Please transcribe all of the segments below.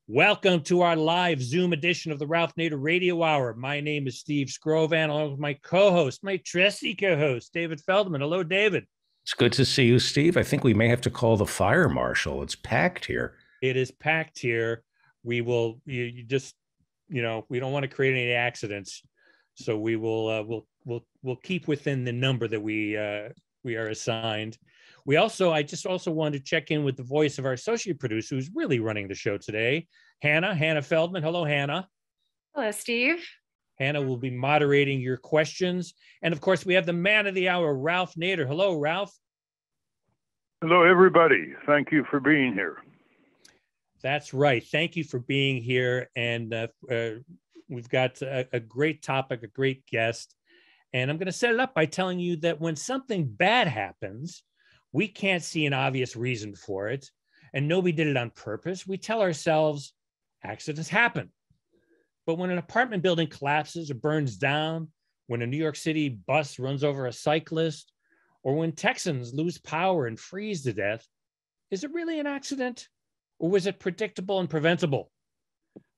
Welcome to our live Zoom edition of the Ralph Nader Radio Hour. My name is Steve Scrovan, along with my co-host, my trusty co-host, David Feldman. Hello, David. It's good to see you, Steve. I think we may have to call the fire marshal. It's packed here. It is packed here. We will, we don't want to create any accidents, so we will, we'll keep within the number that we are assigned. I just also wanted to check in with the voice of our associate producer, who's really running the show today, Hannah Feldman. Hello, Hannah. Hello, Steve. Hannah will be moderating your questions. And of course, we have the man of the hour, Ralph Nader. Hello, Ralph. Hello, everybody. Thank you for being here. That's right. Thank you for being here. And we've got a great topic, a great guest. And I'm going to set it up by telling you that when something bad happens, we can't see an obvious reason for it, and nobody did it on purpose. We tell ourselves accidents happen. But when an apartment building collapses or burns down, when a New York City bus runs over a cyclist, or when Texans lose power and freeze to death, is it really an accident, or was it predictable and preventable?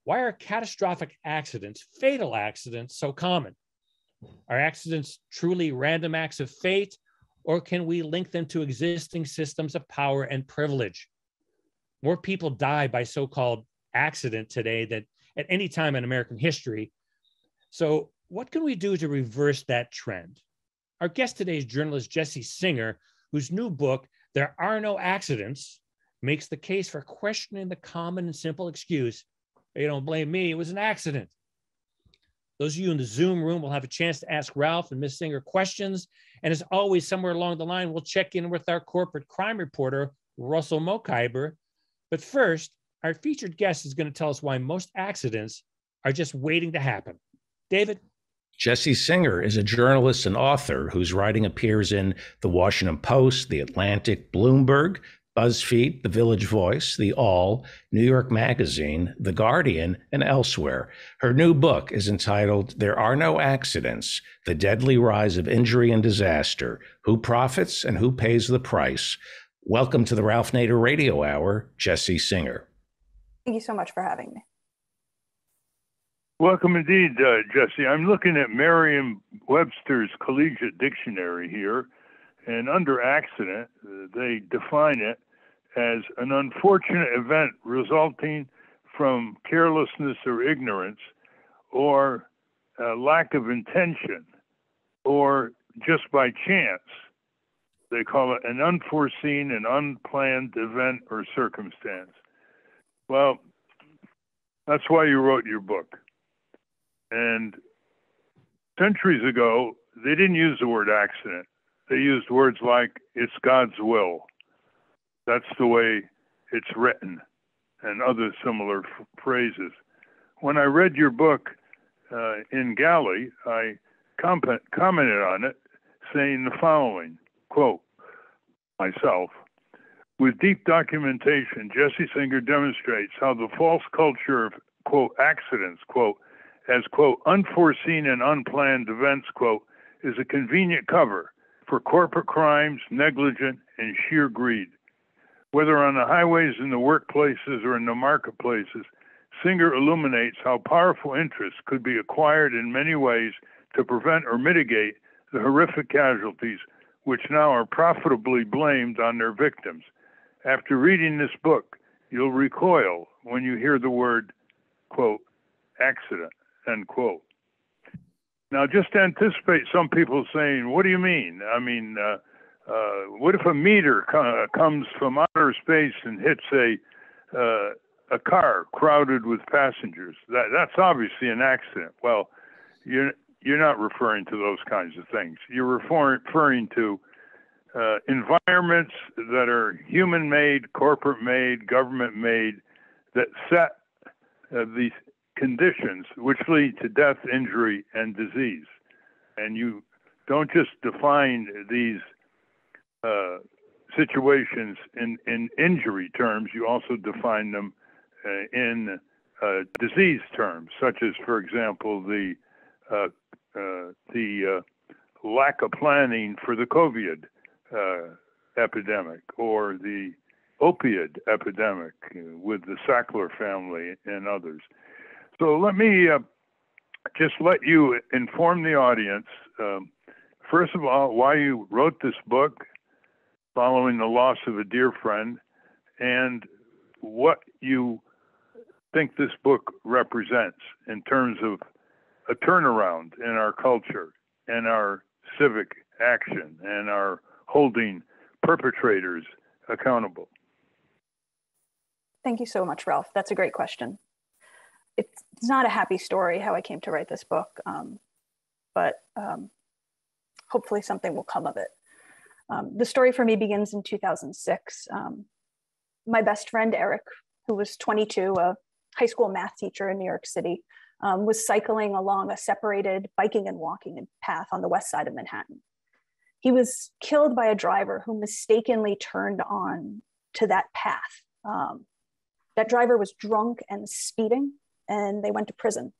Why are catastrophic accidents, fatal accidents, so common? Are accidents truly random acts of fate, or can we link them to existing systems of power and privilege? More people die by so-called accident today than at any time in American history. So what can we do to reverse that trend? Our guest today is journalist Jessie Singer, whose new book, There Are No Accidents, makes the case for questioning the common and simple excuse, "You don't blame me, it was an accident." Those of you in the Zoom room will have a chance to ask Ralph and Ms. Singer questions. And as always, somewhere along the line, we'll check in with our corporate crime reporter, Russell Mokhiber. But first, our featured guest is going to tell us why most accidents are just waiting to happen. David? Jessie Singer is a journalist and author whose writing appears in The Washington Post, The Atlantic, Bloomberg, BuzzFeed, The Village Voice, The All, New York Magazine, The Guardian, and elsewhere. Her new book is entitled There Are No Accidents, The Deadly Rise of Injury and Disaster, Who Profits and Who Pays the Price. Welcome to the Ralph Nader Radio Hour, Jessie Singer. Thank you so much for having me. Welcome indeed, Jessie. I'm looking at Merriam-Webster's Collegiate Dictionary here, and under accident, they define it as an unfortunate event resulting from carelessness or ignorance, or lack of intention, or just by chance. They call it an unforeseen and unplanned event or circumstance. Well, that's why you wrote your book. And centuries ago, they didn't use the word accident. They used words like, it's God's will. That's the way it's written, and other similar phrases. When I read your book in Galley, I commented on it, saying the following, quote, myself, with deep documentation, Jessie Singer demonstrates how the false culture of, quote, accidents, quote, as, quote, unforeseen and unplanned events, quote, is a convenient cover for corporate crimes, negligence, and sheer greed. Whether on the highways, in the workplaces, or in the marketplaces, Singer illuminates how powerful interests could be acquired in many ways to prevent or mitigate the horrific casualties which now are profitably blamed on their victims. After reading this book, you'll recoil when you hear the word, quote, accident, end quote. Now, just to anticipate some people saying, what do you mean? I mean, what if a meteor comes from outer space and hits a car crowded with passengers? That's obviously an accident. Well, you're not referring to those kinds of things. You're referring to environments that are human-made, corporate-made, government-made, that set these conditions which lead to death, injury, and disease. And you don't just define these situations in injury terms, you also define them in disease terms, such as, for example, the lack of planning for the COVID epidemic, or the opiate epidemic with the Sackler family and others. So let me just let you inform the audience, first of all, why you wrote this book following the loss of a dear friend, and what you think this book represents in terms of a turnaround in our culture and our civic action and our holding perpetrators accountable. Thank you so much, Ralph. That's a great question. It's not a happy story how I came to write this book, but hopefully something will come of it. The story for me begins in 2006. My best friend, Eric, who was 22, a high school math teacher in New York City, was cycling along a separated biking and walking path on the west side of Manhattan. He was killed by a driver who mistakenly turned on to that path. That driver was drunk and speeding, and they went to prison.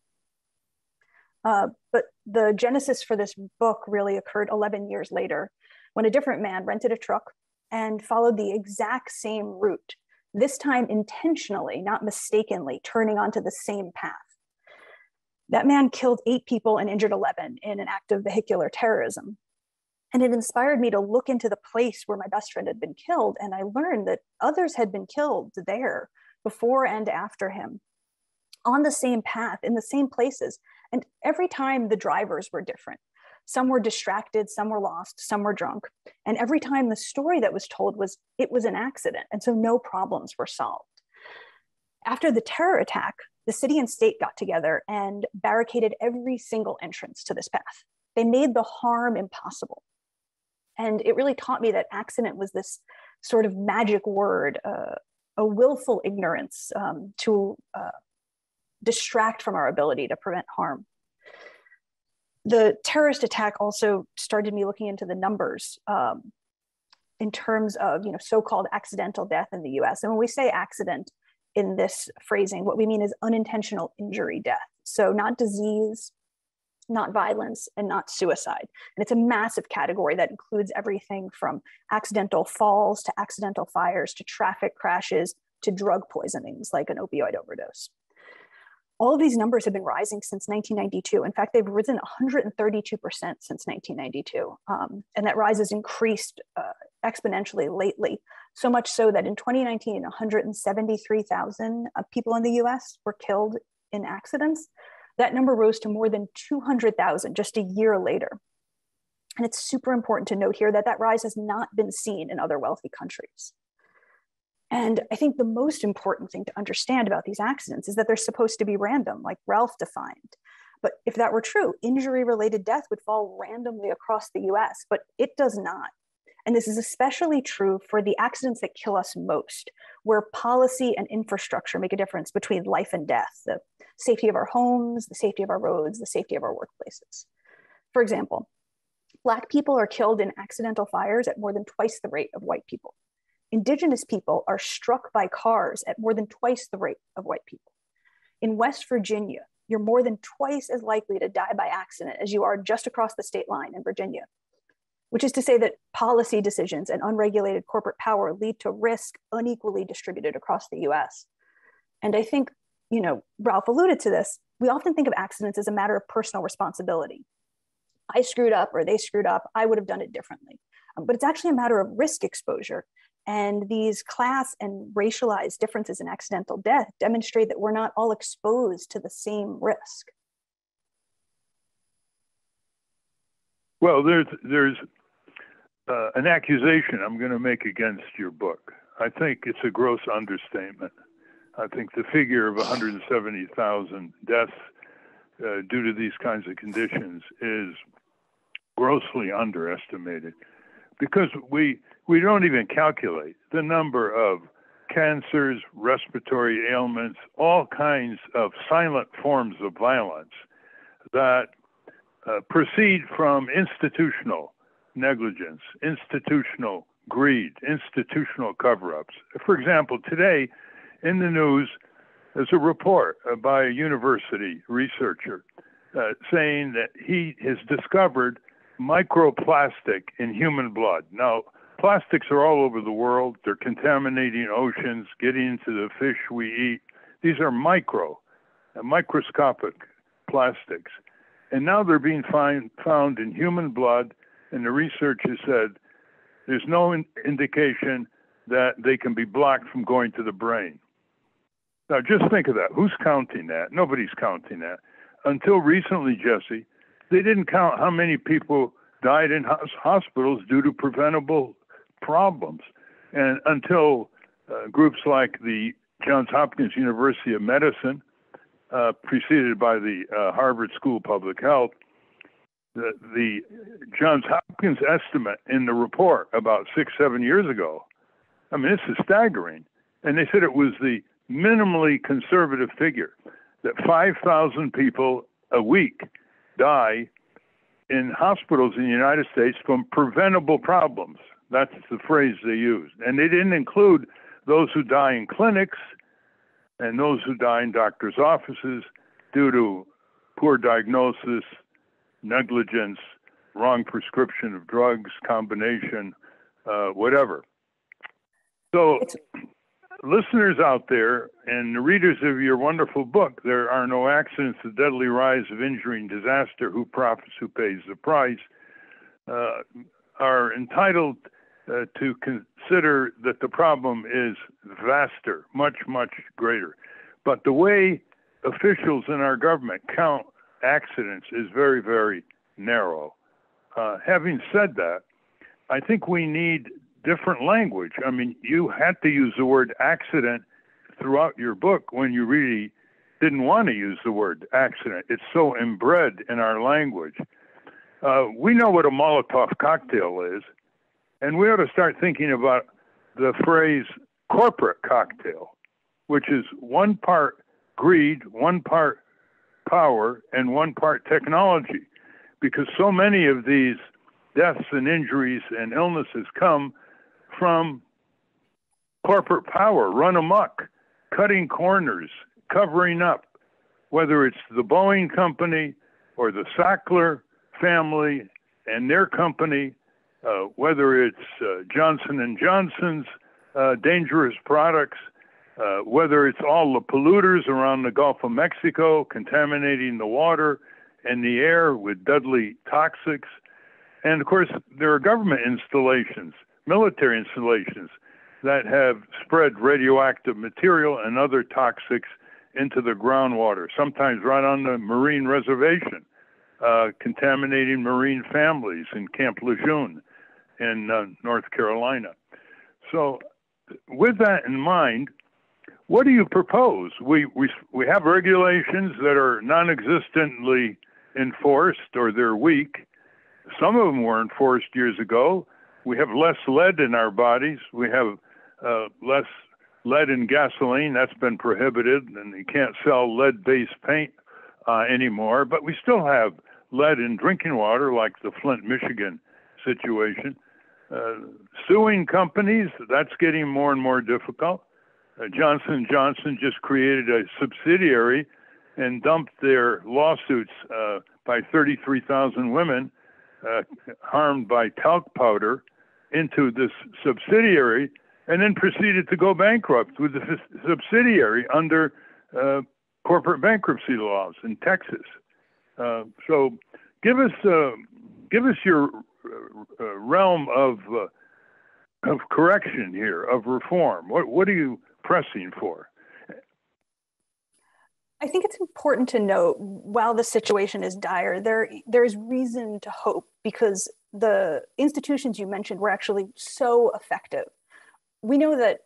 But the genesis for this book really occurred 11 years later, when a different man rented a truck and followed the exact same route, this time intentionally, not mistakenly, turning onto the same path. That man killed 8 people and injured 11 in an act of vehicular terrorism. And it inspired me to look into the place where my best friend had been killed, and I learned that others had been killed there before and after him, on the same path, in the same places. And every time the drivers were different. Some were distracted, some were lost, some were drunk. And every time the story that was told was, it was an accident. And so no problems were solved. After the terror attack, the city and state got together and barricaded every single entrance to this path. They made the harm impossible. And it really taught me that accident was this sort of magic word, a willful ignorance to distract from our ability to prevent harm. The terrorist attack also started me looking into the numbers in terms of so-called accidental death in the US. And when we say accident in this phrasing, what we mean is unintentional injury death. So not disease, not violence, and not suicide. And it's a massive category that includes everything from accidental falls to accidental fires to traffic crashes to drug poisonings like an opioid overdose. All of these numbers have been rising since 1992. In fact, they've risen 132% since 1992. And that rise has increased exponentially lately, so much so that in 2019, 173,000 people in the US were killed in accidents. That number rose to more than 200,000 just a year later. And it's super important to note here that that rise has not been seen in other wealthy countries. And I think the most important thing to understand about these accidents is that they're supposed to be random, like Ralph defined. But if that were true, injury-related death would fall randomly across the US, but it does not. And this is especially true for the accidents that kill us most, where policy and infrastructure make a difference between life and death, the safety of our homes, the safety of our roads, the safety of our workplaces. For example, Black people are killed in accidental fires at more than twice the rate of white people. Indigenous people are struck by cars at more than twice the rate of white people. In West Virginia, you're more than twice as likely to die by accident as you are just across the state line in Virginia, which is to say that policy decisions and unregulated corporate power lead to risk unequally distributed across the US. And I think, Ralph alluded to this, we often think of accidents as a matter of personal responsibility. I screwed up or they screwed up, I would have done it differently. But it's actually a matter of risk exposure. And these class and racialized differences in accidental death demonstrate that we're not all exposed to the same risk. Well, there's an accusation I'm going to make against your book. I think it's a gross understatement. I think the figure of 170,000 deaths due to these kinds of conditions is grossly underestimated, because we don't even calculate the number of cancers, respiratory ailments, all kinds of silent forms of violence that proceed from institutional negligence, institutional greed, institutional cover-ups. For example, today in the news, there's a report by a university researcher saying that he has discovered microplastic in human blood. Now, plastics are all over the world. They're contaminating oceans, getting into the fish we eat. These are microscopic plastics. And now they're being found in human blood, and the research has said there's no indication that they can be blocked from going to the brain. Now, just think of that. Who's counting that? Nobody's counting that. Until recently, Jessie, they didn't count how many people died in hospitals due to preventable problems. And until groups like the Johns Hopkins University of Medicine, preceded by the Harvard School of Public Health, the Johns Hopkins estimate in the report about 6-7 years ago, I mean, this is staggering. And they said it was the minimally conservative figure, that 5,000 people a week die in hospitals in the United States from preventable problems. That's the phrase they used. And they didn't include those who die in clinics and those who die in doctors' offices due to poor diagnosis, negligence, wrong prescription of drugs, combination, whatever. So listeners out there and the readers of your wonderful book, There Are No Accidents, The Deadly Rise of Injury and Disaster, Who Profits, Who Pays the Price, are entitled to consider that the problem is vaster, much, much greater. But the way officials in our government count accidents is very, very narrow. Having said that, I think we need different language. I mean, you had to use the word accident throughout your book when you really didn't want to use the word accident. It's so inbred in our language. We know what a Molotov cocktail is, and we ought to start thinking about the phrase corporate cocktail, which is one part greed, one part power, and one part technology, because so many of these deaths and injuries and illnesses come from corporate power, run amok, cutting corners, covering up, whether it's the Boeing company or the Sackler family and their company, whether it's Johnson & Johnson's dangerous products, whether it's all the polluters around the Gulf of Mexico contaminating the water and the air with deadly toxics. And of course, there are government installations, military installations that have spread radioactive material and other toxics into the groundwater, sometimes right on the marine reservation, contaminating marine families in Camp Lejeune in North Carolina. So with that in mind, what do you propose? We have regulations that are non-existently enforced, or they're weak. Some of them were enforced years ago. We have less lead in our bodies. We have less lead in gasoline. That's been prohibited, and you can't sell lead-based paint anymore. But we still have lead in drinking water, like the Flint, Michigan situation. Suing companies, that's getting more and more difficult. Johnson & Johnson just created a subsidiary and dumped their lawsuits by 33,000 women harmed by talc powder into this subsidiary, and then proceeded to go bankrupt with the subsidiary under corporate bankruptcy laws in Texas. So give us your realm of correction here, of reform. What are you pressing for? I think it's important to note, while the situation is dire, there is reason to hope, because the institutions you mentioned were actually so effective. We know that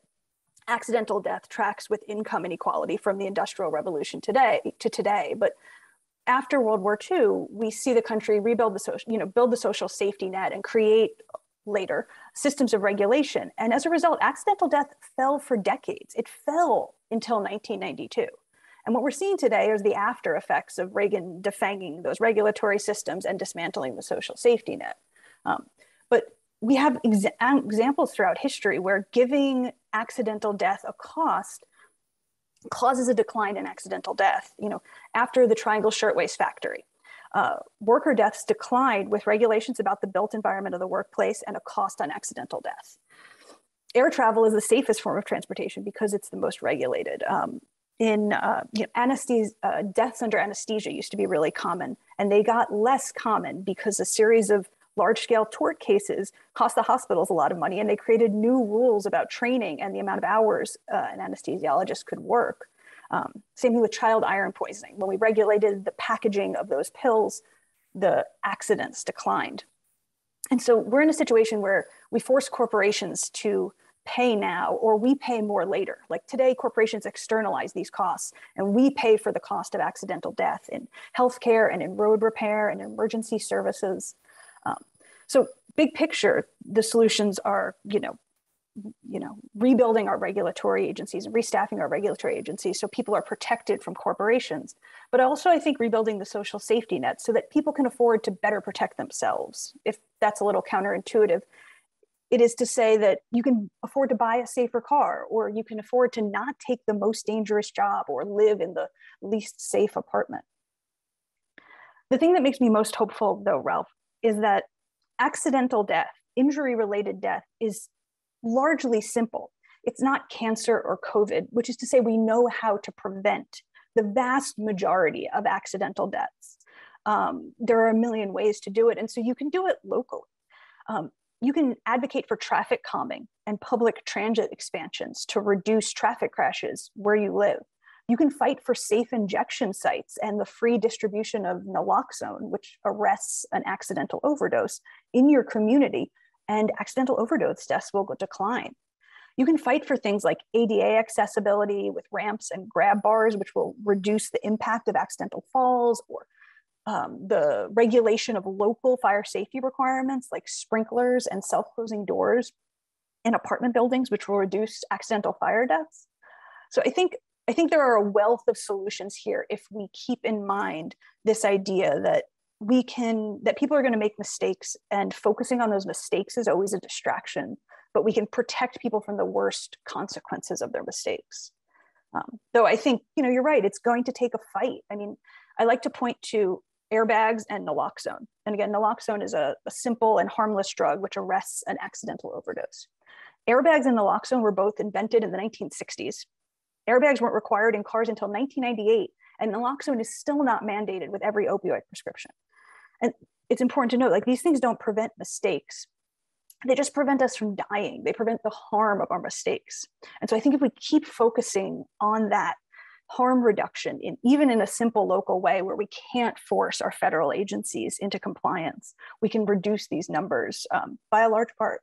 accidental death tracks with income inequality from the Industrial Revolution to today, but after World War II, we see the country rebuild build the social safety net and create later systems of regulation. And as a result, accidental death fell for decades. It fell until 1992. And what we're seeing today is the after effects of Reagan defanging those regulatory systems and dismantling the social safety net. But we have examples throughout history where giving accidental death a cost causes a decline in accidental death. After the Triangle Shirtwaist Factory, Worker deaths declined with regulations about the built environment of the workplace and a cost on accidental death. Air travel is the safest form of transportation because it's the most regulated. Deaths under anesthesia used to be really common, and they got less common because a series of large-scale tort cases cost the hospitals a lot of money, and they created new rules about training and the amount of hours an anesthesiologist could work. Same thing with child iron poisoning. When we regulated the packaging of those pills, the accidents declined. And so we're in a situation where we force corporations to pay now, or we pay more later. Like today, corporations externalize these costs, and we pay for the cost of accidental death in healthcare and in road repair and emergency services. So big picture, the solutions are, rebuilding our regulatory agencies and restaffing our regulatory agencies so people are protected from corporations. But also, I think rebuilding the social safety net so that people can afford to better protect themselves. If that's a little counterintuitive, it is to say that you can afford to buy a safer car, or you can afford to not take the most dangerous job or live in the least safe apartment. The thing that makes me most hopeful, though, Ralph, is that accidental death, injury-related death, is largely simple. It's not cancer or COVID, which is to say we know how to prevent the vast majority of accidental deaths. There are a million ways to do it, and so you can do it locally. You can advocate for traffic calming and public transit expansions to reduce traffic crashes where you live. You can fight for safe injection sites and the free distribution of Naloxone, which arrests an accidental overdose in your community, and accidental overdose deaths will decline. You can fight for things like ADA accessibility with ramps and grab bars, which will reduce the impact of accidental falls, or the regulation of local fire safety requirements like sprinklers and self-closing doors in apartment buildings, which will reduce accidental fire deaths. So I think there are a wealth of solutions here if we keep in mind this idea that people are going to make mistakes, and focusing on those mistakes is always a distraction, but we can protect people from the worst consequences of their mistakes. Though I think, you're right, it's going to take a fight. I mean, I like to point to airbags and Naloxone. And again, Naloxone is a simple and harmless drug which arrests an accidental overdose. Airbags and Naloxone were both invented in the 1960s. Airbags weren't required in cars until 1998, and Naloxone is still not mandated with every opioid prescription. And it's important to note, like, these things don't prevent mistakes. They just prevent us from dying. They prevent the harm of our mistakes. And so I think if we keep focusing on that harm reduction, even in a simple local way where we can't force our federal agencies into compliance, we can reduce these numbers by a large part.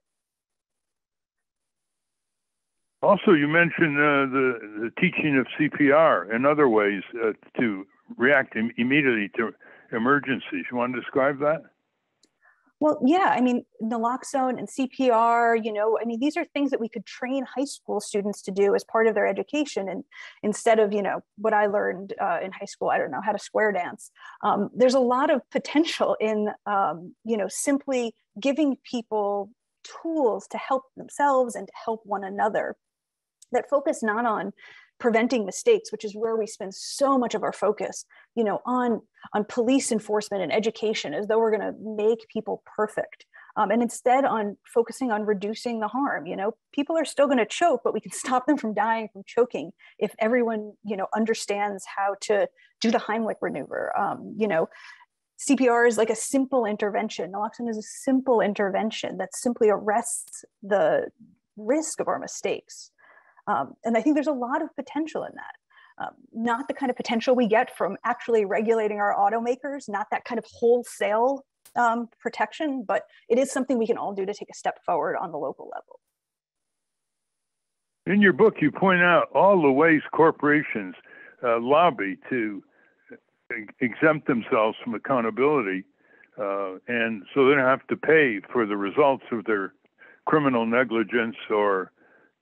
Also, you mentioned the teaching of CPR and other ways to react immediately to emergencies. You want to describe that? Well, yeah, I mean, Naloxone and CPR, these are things that we could train high school students to do as part of their education. And instead of, what I learned in high school, I don't know, how to square dance. There's a lot of potential in, simply giving people tools to help themselves and to help one another that focus not on preventing mistakes, which is where we spend so much of our focus, on police enforcement and education, as though we're going to make people perfect. And instead on focusing on reducing the harm. People are still going to choke, but we can stop them from dying from choking if everyone, understands how to do the Heimlich maneuver. CPR is like a simple intervention. Naloxone is a simple intervention that simply arrests the risk of our mistakes. And I think there's a lot of potential in that. Not the kind of potential we get from actually regulating our automakers, not that kind of wholesale protection, but it is something we can all do to take a step forward on the local level. In your book, you point out all the ways corporations lobby to exempt themselves from accountability, and so they don't have to pay for the results of their criminal negligence or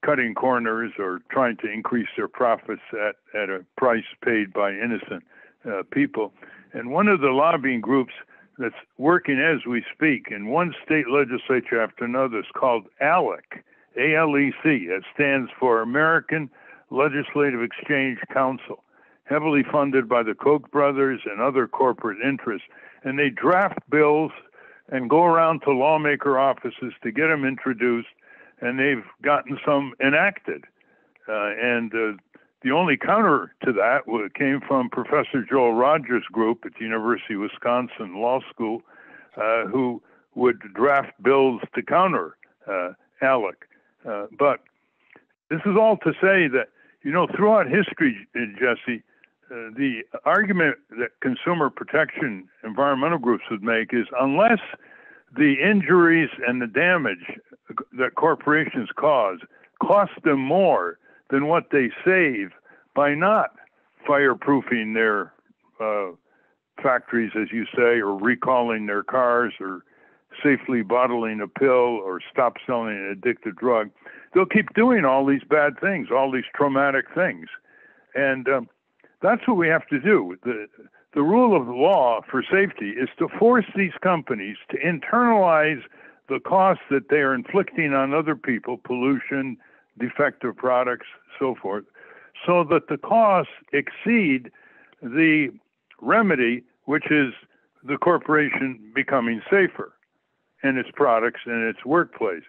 cutting corners or trying to increase their profits at a price paid by innocent people. And one of the lobbying groups that's working as we speak in one state legislature after another is called ALEC, A-L-E-C. It stands for American Legislative Exchange Council. heavily funded by the Koch brothers and other corporate interests. And they draft bills and go around to lawmaker offices to get them introduced, and they've gotten some enacted. The only counter to that came from Professor Joel Rogers' group at the University of Wisconsin Law School, who would draft bills to counter ALEC. But this is all to say that, throughout history, Jessie, the argument that consumer protection environmental groups would make is unless the injuries and the damage that corporations cost them more than what they save by not fireproofing their factories, as you say, or recalling their cars, or safely bottling a pill, or stop selling an addictive drug. They'll keep doing all these bad things, all these traumatic things. And that's what we have to do. The rule of law for safety is to force these companies to internalize the costs that they are inflicting on other people, pollution, defective products, so forth, so that the costs exceed the remedy, which is the corporation becoming safer in its products and its workplace.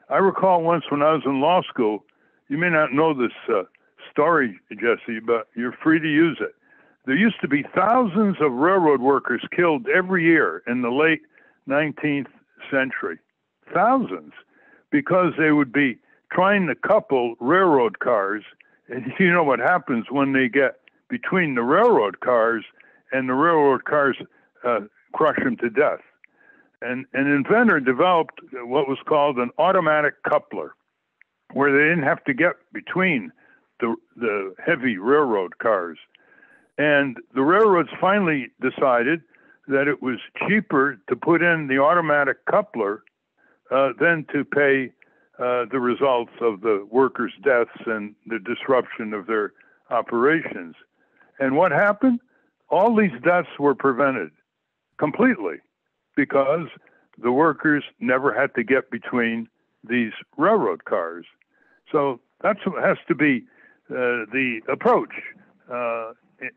I recall once when I was in law school, you may not know this story, Jessie, but you're free to use it. There used to be thousands of railroad workers killed every year in the late 19th century. Thousands, because they would be trying to couple railroad cars. And you know what happens when they get between the railroad cars, and the railroad cars crush them to death. And an inventor developed what was called an automatic coupler, where they didn't have to get between the heavy railroad cars. And the railroads finally decided that it was cheaper to put in the automatic coupler than to pay the results of the workers' deaths and the disruption of their operations. And what happened? All these deaths were prevented completely because the workers never had to get between these railroad cars. So that's what has to be the approach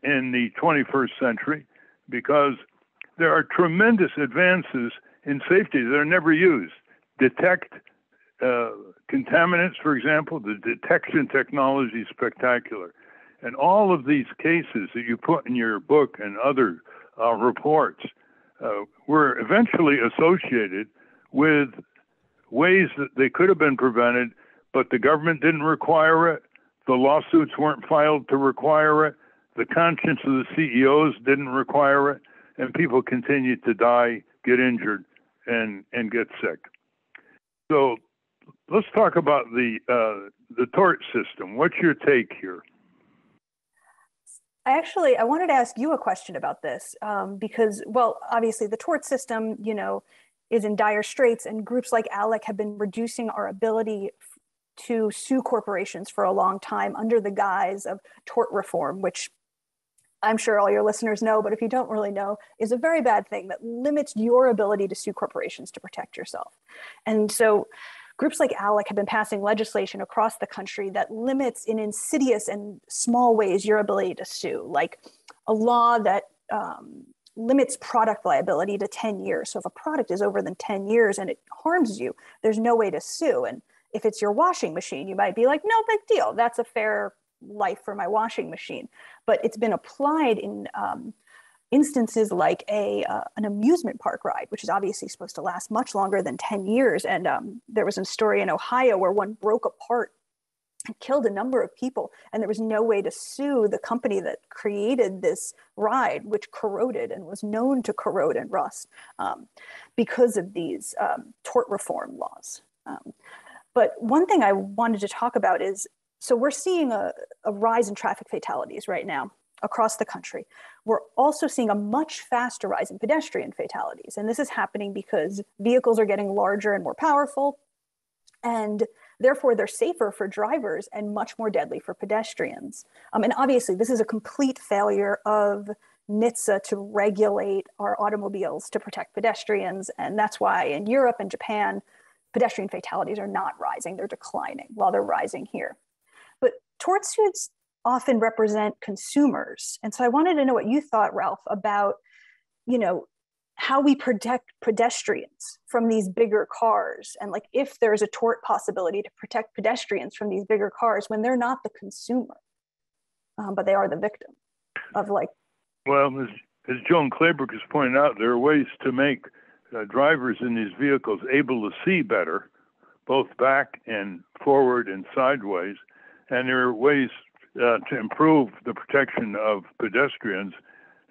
in the 21st century, because there are tremendous advances in safety that are never used. Detect contaminants, for example, the detection technology is spectacular. And all of these cases that you put in your book and other reports were eventually associated with ways that they could have been prevented, but the government didn't require it. The lawsuits weren't filed to require it. The conscience of the CEOs didn't require it. And people continued to die, get injured, and get sick. So let's talk about the tort system. What's your take here? I wanted to ask you a question about this because, well, obviously the tort system, is in dire straits, and groups like ALEC have been reducing our ability to sue corporations for a long time under the guise of tort reform, which I'm sure all your listeners know, but if you don't really know, is a very bad thing that limits your ability to sue corporations to protect yourself. And so groups like ALEC have been passing legislation across the country that limits in insidious and small ways your ability to sue, like a law that limits product liability to 10 years. So if a product is over than 10 years and it harms you, there's no way to sue. And if it's your washing machine, you might be like, no big deal. That's a fair life for my washing machine. But it's been applied in instances like an amusement park ride, which is obviously supposed to last much longer than 10 years. And there was a story in Ohio where one broke apart and killed a number of people. And there was no way to sue the company that created this ride, which corroded and was known to corrode and rust because of these tort reform laws. But one thing I wanted to talk about is, so we're seeing a rise in traffic fatalities right now across the country. We're also seeing a much faster rise in pedestrian fatalities. And this is happening because vehicles are getting larger and more powerful, and therefore they're safer for drivers and much more deadly for pedestrians. And obviously this is a complete failure of NHTSA to regulate our automobiles to protect pedestrians. And that's why in Europe and Japan, pedestrian fatalities are not rising, they're declining while they're rising here. But tort suits often represent consumers. And so I wanted to know what you thought, Ralph, about, how we protect pedestrians from these bigger cars, and like if there's a tort possibility to protect pedestrians from these bigger cars when they're not the consumer, but they are the victim of like. Well, as Joan Claybrook has pointed out, there are ways to make drivers in these vehicles able to see better, both back and forward and sideways, and there are ways to improve the protection of pedestrians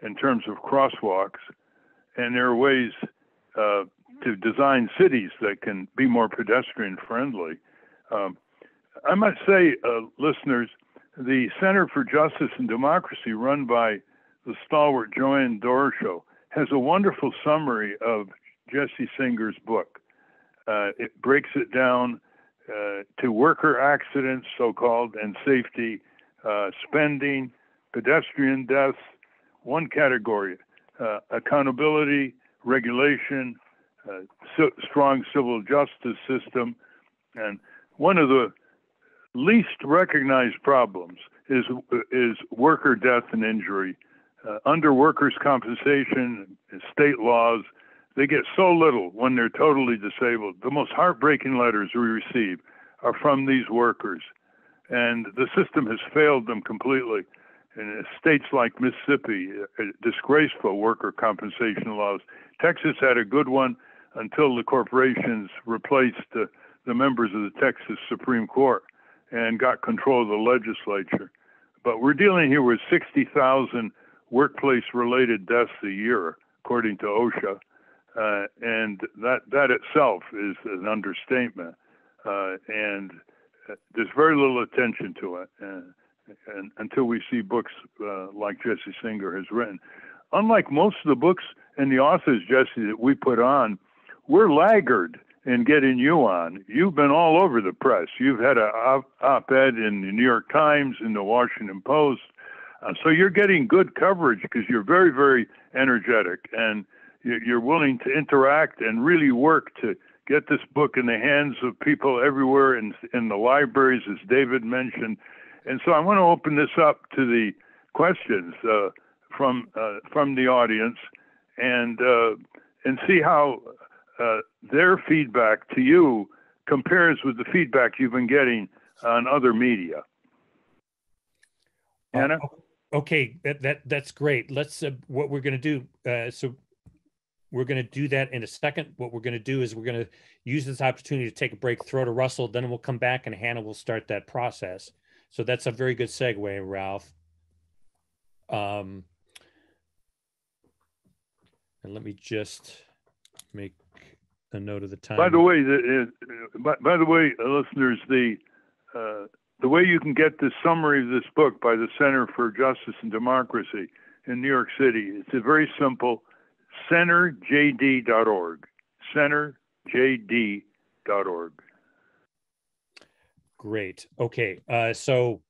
in terms of crosswalks. And there are ways to design cities that can be more pedestrian friendly. I must say, listeners, the Center for Justice and Democracy, run by the stalwart Joanne Dorshow, has a wonderful summary of Jessie Singer's book. It breaks it down to worker accidents, so-called, and safety, spending, pedestrian deaths, one category, accountability, regulation, strong civil justice system. And one of the least recognized problems is worker death and injury. Under workers' compensation, state laws, they get so little when they're totally disabled. The most heartbreaking letters we receive are from these workers, and the system has failed them completely. In states like Mississippi, disgraceful worker compensation laws. Texas had a good one until the corporations replaced the members of the Texas Supreme Court and got control of the legislature. But we're dealing here with 60,000 workplace-related deaths a year, according to OSHA, and that itself is an understatement. And there's very little attention to it. And until we see books like Jessie Singer has written. Unlike most of the books and the authors, Jessie, that we put on, we're laggard in getting you on. You've been all over the press. You've had an op-ed in the New York Times, in the Washington Post. So you're getting good coverage because you're very, very energetic, and you're willing to interact and really work to get this book in the hands of people everywhere in the libraries, as David mentioned. And so I want to open this up to the questions from the audience, and see how their feedback to you compares with the feedback you've been getting on other media. Anna? Okay, that's great. Let's what we're going to do. So we're going to do that in a second. What we're going to do is we're going to use this opportunity to take a break, throw to Russell, then we'll come back and Hannah will start that process. So that's a very good segue, Ralph. And let me just make a note of the time. By the way, listeners, the way you can get the summary of this book by the Center for Justice and Democracy in New York City, it's a very simple, centerjd.org, centerjd.org. Great. Okay. So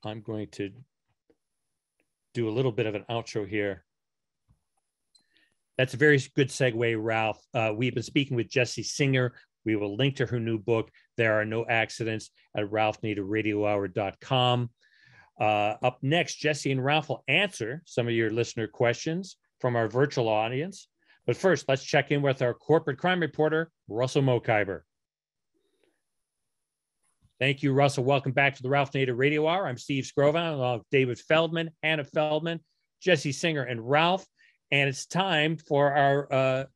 I'm going to do a little bit of an outro here. That's a very good segue, Ralph. We've been speaking with Jessie Singer. We will link to her new book, There Are No Accidents, at ralphnaderradiohour.com. Up next, Jessie and Ralph will answer some of your listener questions from our virtual audience. But first, let's check in with our corporate crime reporter, Russell Mokhiber. Thank you, Russell. Welcome back to the Ralph Nader Radio Hour. I'm Steve Scrovan, along with David Feldman, Hannah Feldman, Jessie Singer, and Ralph. And it's time for our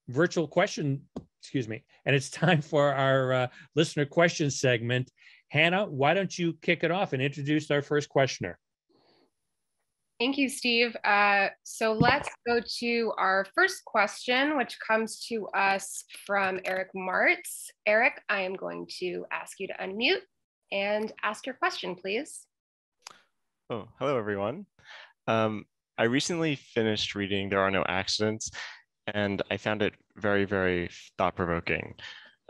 virtual question, and it's time for our listener question segment. Hannah, why don't you kick it off and introduce our first questioner? Thank you, Steve. So let's go to our first question, which comes to us from Eric Martz. Eric, I am going to ask you to unmute and ask your question, please. Oh, hello, everyone. I recently finished reading There Are No Accidents, and I found it very, very thought-provoking.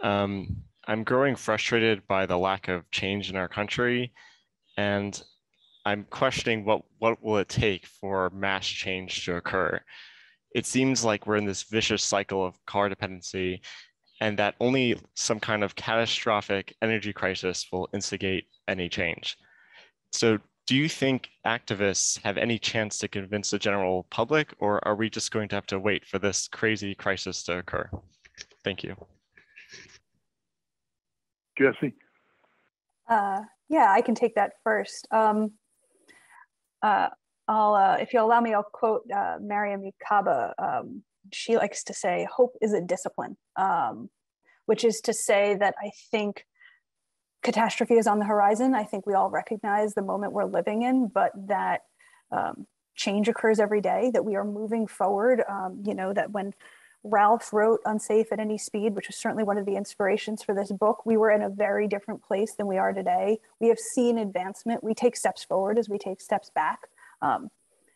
I'm growing frustrated by the lack of change in our country, and I'm questioning what will it take for mass change to occur. It seems like we're in this vicious cycle of car dependency, and that only some kind of catastrophic energy crisis will instigate any change. So do you think activists have any chance to convince the general public, or are we just going to have to wait for this crazy crisis to occur? Thank you. Jessie? Yeah, I can take that first. If you'll allow me, I'll quote Mariam Kaba. She likes to say, hope is a discipline, which is to say that I think catastrophe is on the horizon. I think we all recognize the moment we're living in, but that change occurs every day, that we are moving forward. That when Ralph wrote Unsafe at Any Speed, which was certainly one of the inspirations for this book, we were in a very different place than we are today. We have seen advancement. We take steps forward as we take steps back.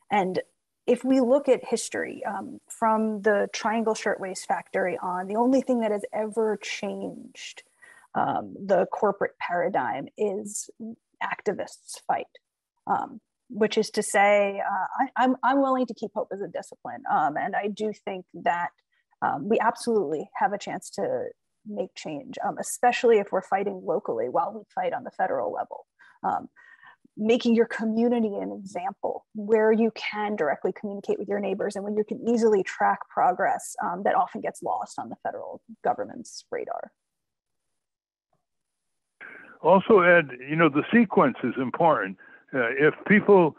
And if we look at history, from the Triangle Shirtwaist Factory on, the only thing that has ever changed the corporate paradigm is activists' fight, which is to say, I'm willing to keep hope as a discipline. And I do think that we absolutely have a chance to make change, especially if we're fighting locally while we fight on the federal level. Making your community an example where you can directly communicate with your neighbors and when you can easily track progress that often gets lost on the federal government's radar. Also, Ed, the sequence is important. If people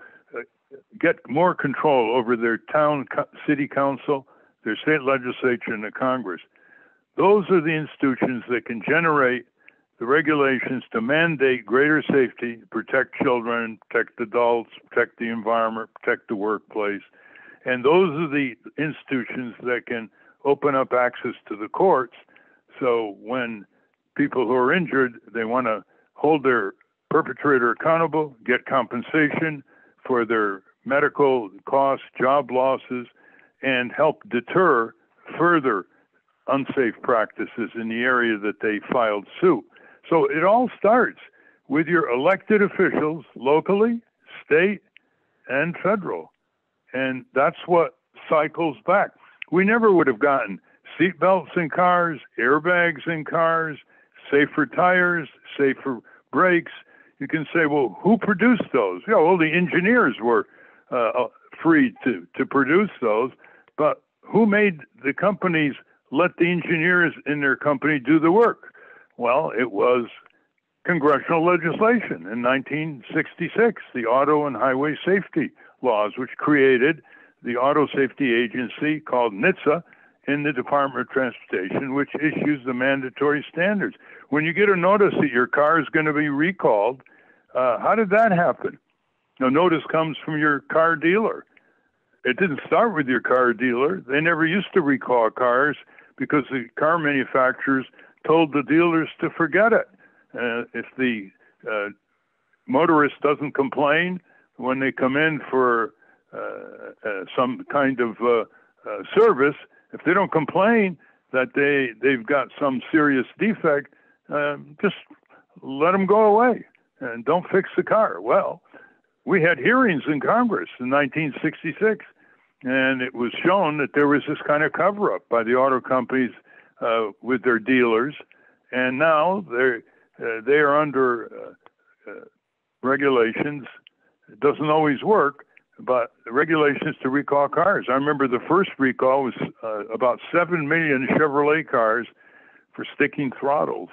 get more control over their town, city council, their state legislature, and the Congress, those are the institutions that can generate the regulations to mandate greater safety, protect children, protect adults, protect the environment, protect the workplace. And those are the institutions that can open up access to the courts. So when people who are injured, they want to hold their perpetrator accountable, get compensation for their medical costs, job losses, and help deter further unsafe practices in the area that they filed suit. So it all starts with your elected officials locally, state, and federal. And that's what cycles back. We never would have gotten seatbelts in cars, airbags in cars, safer tires, safer brakes. You can say, well, who produced those? Well, the engineers were free to produce those, but who made the companies let the engineers in their company do the work? Well, it was congressional legislation in 1966, the Auto and Highway Safety Laws, which created the Auto Safety Agency called NHTSA in the Department of Transportation, which issues the mandatory standards. When you get a notice that your car is going to be recalled, how did that happen? No notice comes from your car dealer. It didn't start with your car dealer. They never used to recall cars because the car manufacturers told the dealers to forget it. If the motorist doesn't complain when they come in for some kind of service, if they don't complain that they've got some serious defect, just let them go away and don't fix the car. Well, we had hearings in Congress in 1966, and it was shown that there was this kind of cover-up by the auto companies with their dealers, and now they are under regulations. It doesn't always work, but the regulations to recall cars. I remember the first recall was about 7 million Chevrolet cars for sticking throttles.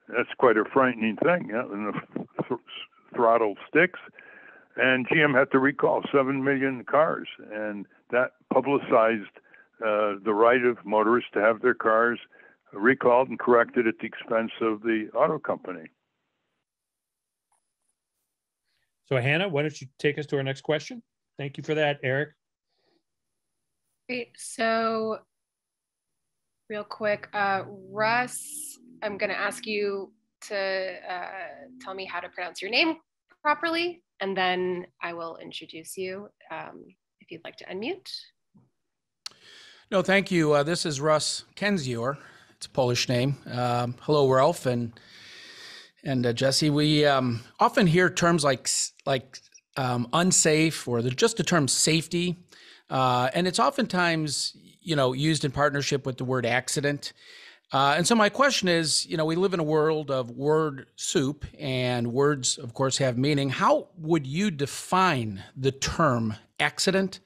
That's quite a frightening thing, and the throttle sticks. And GM had to recall 7 million cars, and that publicized the right of motorists to have their cars recalled and corrected at the expense of the auto company. So Hannah, why don't you take us to our next question? Thank you for that, Eric. Great. So real quick, Russ, I'm going to ask you to tell me how to pronounce your name properly, and then I will introduce you if you'd like to unmute. No, thank you. This is Russ Kenzior. It's a Polish name. Hello, Ralph and Jessie. We often hear terms like unsafe, or just the term safety, and it's oftentimes used in partnership with the word accident. And so my question is, we live in a world of word soup, and words, of course, have meaning. How would you define the term accident,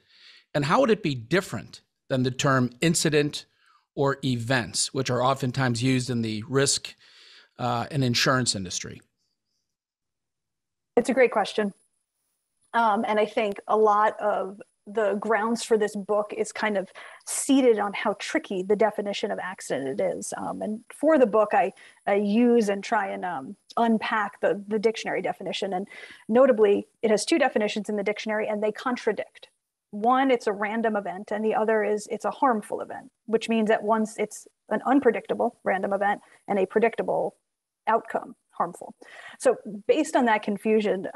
and how would it be different than the term incident or events, which are oftentimes used in the risk and insurance industry? It's a great question. And I think a lot of the grounds for this book is kind of seated on how tricky the definition of accident it is. And for the book, I use and try and unpack the dictionary definition. And notably, it has two definitions in the dictionary, and they contradict. One, it's a random event, and the other is it's a harmful event, which means that once it's an unpredictable random event and a predictable outcome, harmful. So based on that confusion,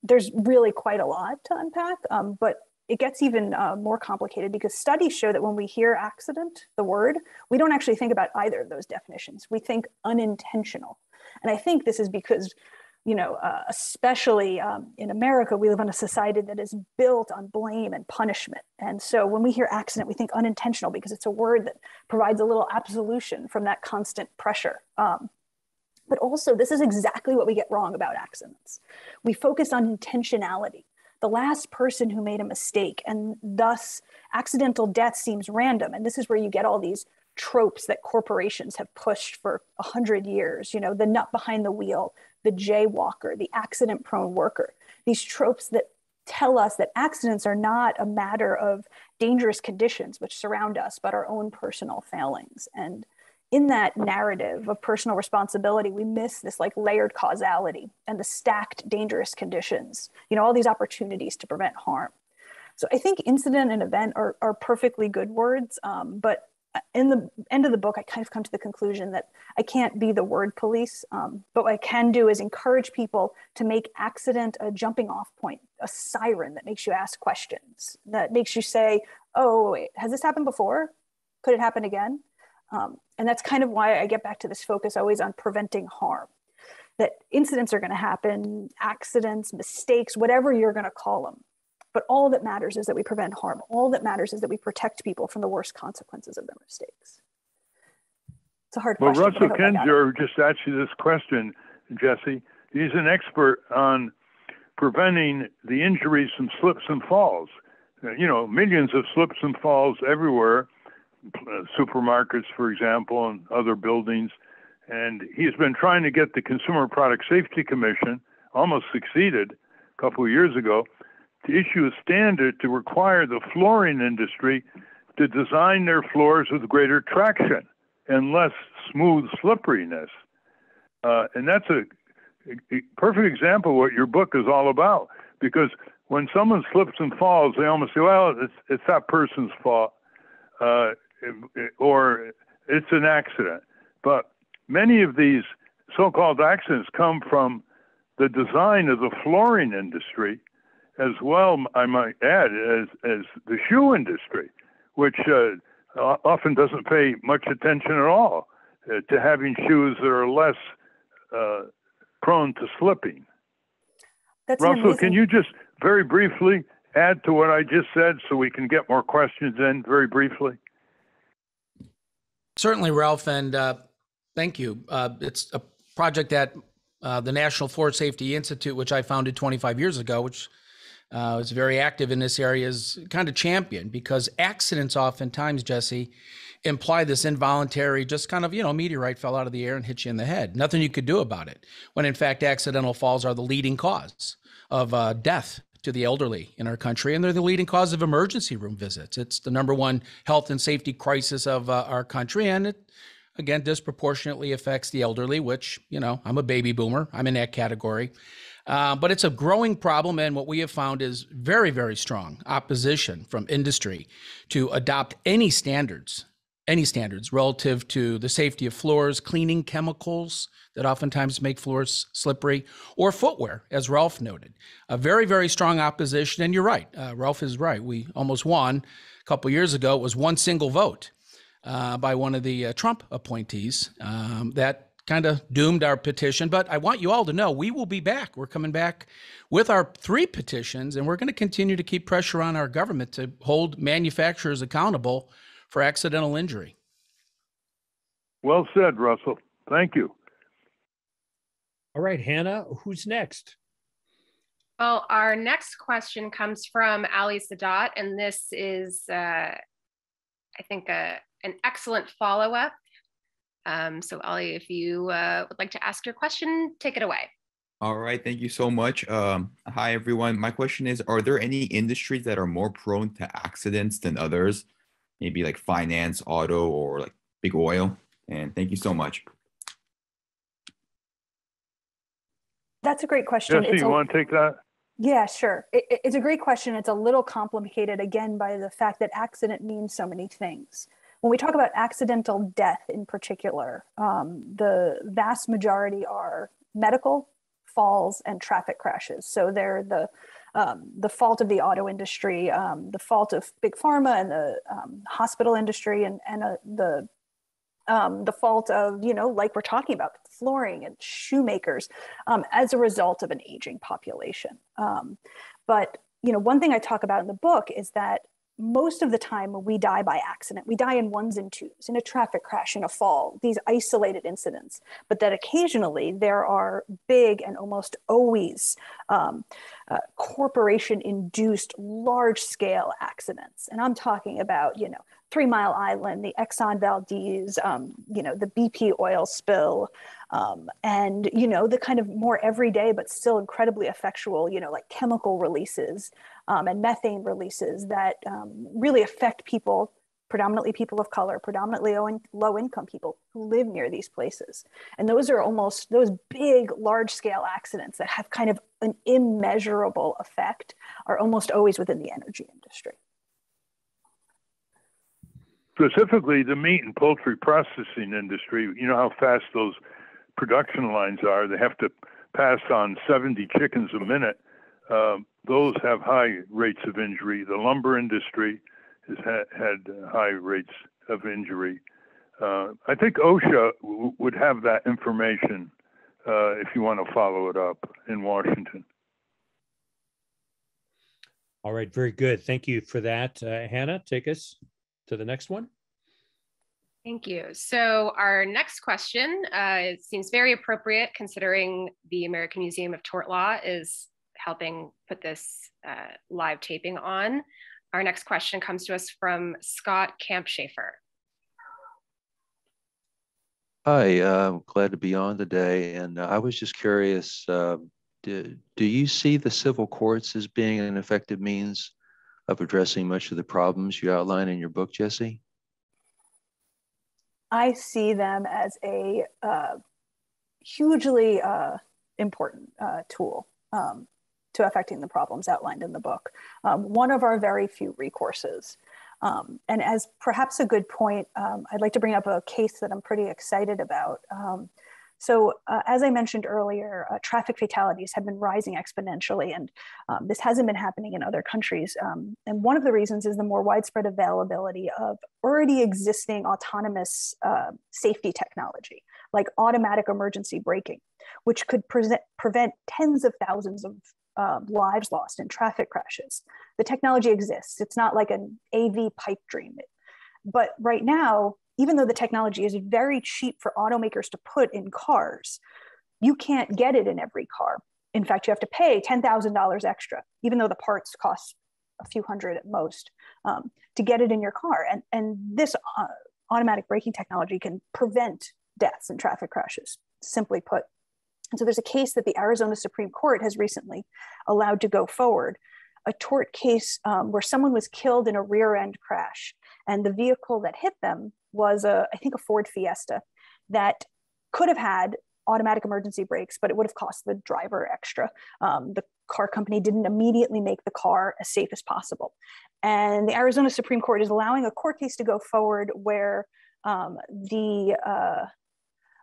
there's really quite a lot to unpack, but it gets even more complicated because studies show that when we hear accident, the word, we don't actually think about either of those definitions. We think unintentional. And I think this is because, especially in America, we live in a society that is built on blame and punishment. And so when we hear accident, we think unintentional because it's a word that provides a little absolution from that constant pressure. But also, this is exactly what we get wrong about accidents. We focus on intentionality, the last person who made a mistake, and thus accidental death seems random. And this is where you get all these tropes that corporations have pushed for 100 years, the nut behind the wheel, the jaywalker, the accident-prone worker, these tropes that tell us that accidents are not a matter of dangerous conditions which surround us, but our own personal failings. And in that narrative of personal responsibility, we miss this layered causality and the stacked dangerous conditions, all these opportunities to prevent harm. So I think incident and event are perfectly good words, but in the end of the book, I kind of come to the conclusion that I can't be the word police, but what I can do is encourage people to make accident a jumping off point, a siren that makes you ask questions, that makes you say, oh, wait, has this happened before? Could it happen again? And that's kind of why I get back to this focus always on preventing harm, that incidents are going to happen, accidents, mistakes, whatever you're going to call them. But all that matters is that we prevent harm. All that matters is that we protect people from the worst consequences of their mistakes. It's a hard question. Well, Russell Kinzer just asked you this question, Jessie. He's an expert on preventing the injuries from slips and falls. Millions of slips and falls everywhere. Supermarkets, for example, and other buildings. And he's been trying to get the Consumer Product Safety Commission, almost succeeded a couple of years ago, to issue a standard to require the flooring industry to design their floors with greater traction and less smooth slipperiness. And that's a perfect example of what your book is all about, because when someone slips and falls, they almost say, well, it's that person's fault. Or it's an accident. But many of these so-called accidents come from the design of the flooring industry, as well, I might add, as the shoe industry, which often doesn't pay much attention at all to having shoes that are less prone to slipping. Russell, can you just very briefly add to what I just said so we can get more questions in very briefly? Certainly, Ralph, and thank you. It's a project that the National Floor Safety Institute, which I founded 25 years ago, which is very active in this area, is kind of championed, because accidents oftentimes, Jessie, imply this involuntary, just kind of, meteorite fell out of the air and hit you in the head. Nothing you could do about it, when in fact accidental falls are the leading cause of death to the elderly in our country, and they're the leading cause of emergency room visits. It's the number one health and safety crisis of our country, and it, again, disproportionately affects the elderly, which, I'm a baby boomer. I'm in that category. But it's a growing problem, and what we have found is very, very strong opposition from industry to adopt any standards relative to the safety of floors, cleaning chemicals that oftentimes make floors slippery, or footwear, as Ralph noted. A very, very strong opposition, and you're right. Ralph is right. We almost won a couple years ago. It was one single vote by one of the Trump appointees that kind of doomed our petition. But I want you all to know we will be back. We're coming back with our 3 petitions, and we're going to continue to keep pressure on our government to hold manufacturers accountable for accidental injury. Well said, Russell. Thank you. All right, Hannah, who's next? Well, our next question comes from Ali Sadat, and this is, I think, an excellent follow-up. So Ali, if you would like to ask your question, take it away. All right, thank you so much. Hi, everyone. My question is, are there any industries that are more prone to accidents than others? Maybe like finance, auto, or like big oil? And thank you so much. That's a great question. Jessie, you want to take that? Yeah, sure. It's a great question. It's a little complicated, again, by the fact that accident means so many things. When we talk about accidental death in particular, the vast majority are medical, falls, and traffic crashes. So they're the fault of the auto industry, the fault of big pharma and the hospital industry, and the fault of, like we're talking about, flooring and shoemakers as a result of an aging population. But, one thing I talk about in the book is that most of the time we die by accident. We die in ones and twos, in a traffic crash, in a fall, these isolated incidents, but that occasionally there are big and almost always corporation-induced large-scale accidents. And I'm talking about, 3 Mile Island, the Exxon Valdez, the BP oil spill, and, the kind of more everyday, but still incredibly effectual, like chemical releases and methane releases that really affect people, predominantly people of color, predominantly low-income people who live near these places. And those are almost, those big, large-scale accidents that have kind of an immeasurable effect are almost always within the energy industry. Specifically, the meat and poultry processing industry, you know how fast those production lines are. They have to pass on 70 chickens a minute. Those have high rates of injury. The lumber industry has had high rates of injury. I think OSHA would have that information if you want to follow it up in Washington. All right, very good. Thank you for that. Hannah, take us to the next one. Thank you. So our next question seems very appropriate considering the American Museum of Tort Law is helping put this live taping on. Our next question comes to us from Scott Campshafer. Hi, I'm glad to be on today. And I was just curious, do you see the civil courts as being an effective means of addressing much of the problems you outline in your book, Jessie? I see them as a hugely important tool to affecting the problems outlined in the book. One of our very few recourses. And as perhaps a good point, I'd like to bring up a case that I'm pretty excited about. So as I mentioned earlier, traffic fatalities have been rising exponentially, and this hasn't been happening in other countries. And one of the reasons is the more widespread availability of already existing autonomous safety technology, like automatic emergency braking, which could prevent tens of thousands of lives lost in traffic crashes. The technology exists. It's not like an AV pipe dream. But right now, even though the technology is very cheap for automakers to put in cars, you can't get it in every car. In fact, you have to pay $10,000 extra, even though the parts cost a few hundred at most, to get it in your car. And this automatic braking technology can prevent deaths in traffic crashes, simply put. And so there's a case that the Arizona Supreme Court has recently allowed to go forward, a tort case where someone was killed in a rear end crash. And the vehicle that hit them was, I think, a Ford Fiesta that could have had automatic emergency brakes, but it would have cost the driver extra. The car company didn't immediately make the car as safe as possible. And the Arizona Supreme Court is allowing a court case to go forward where the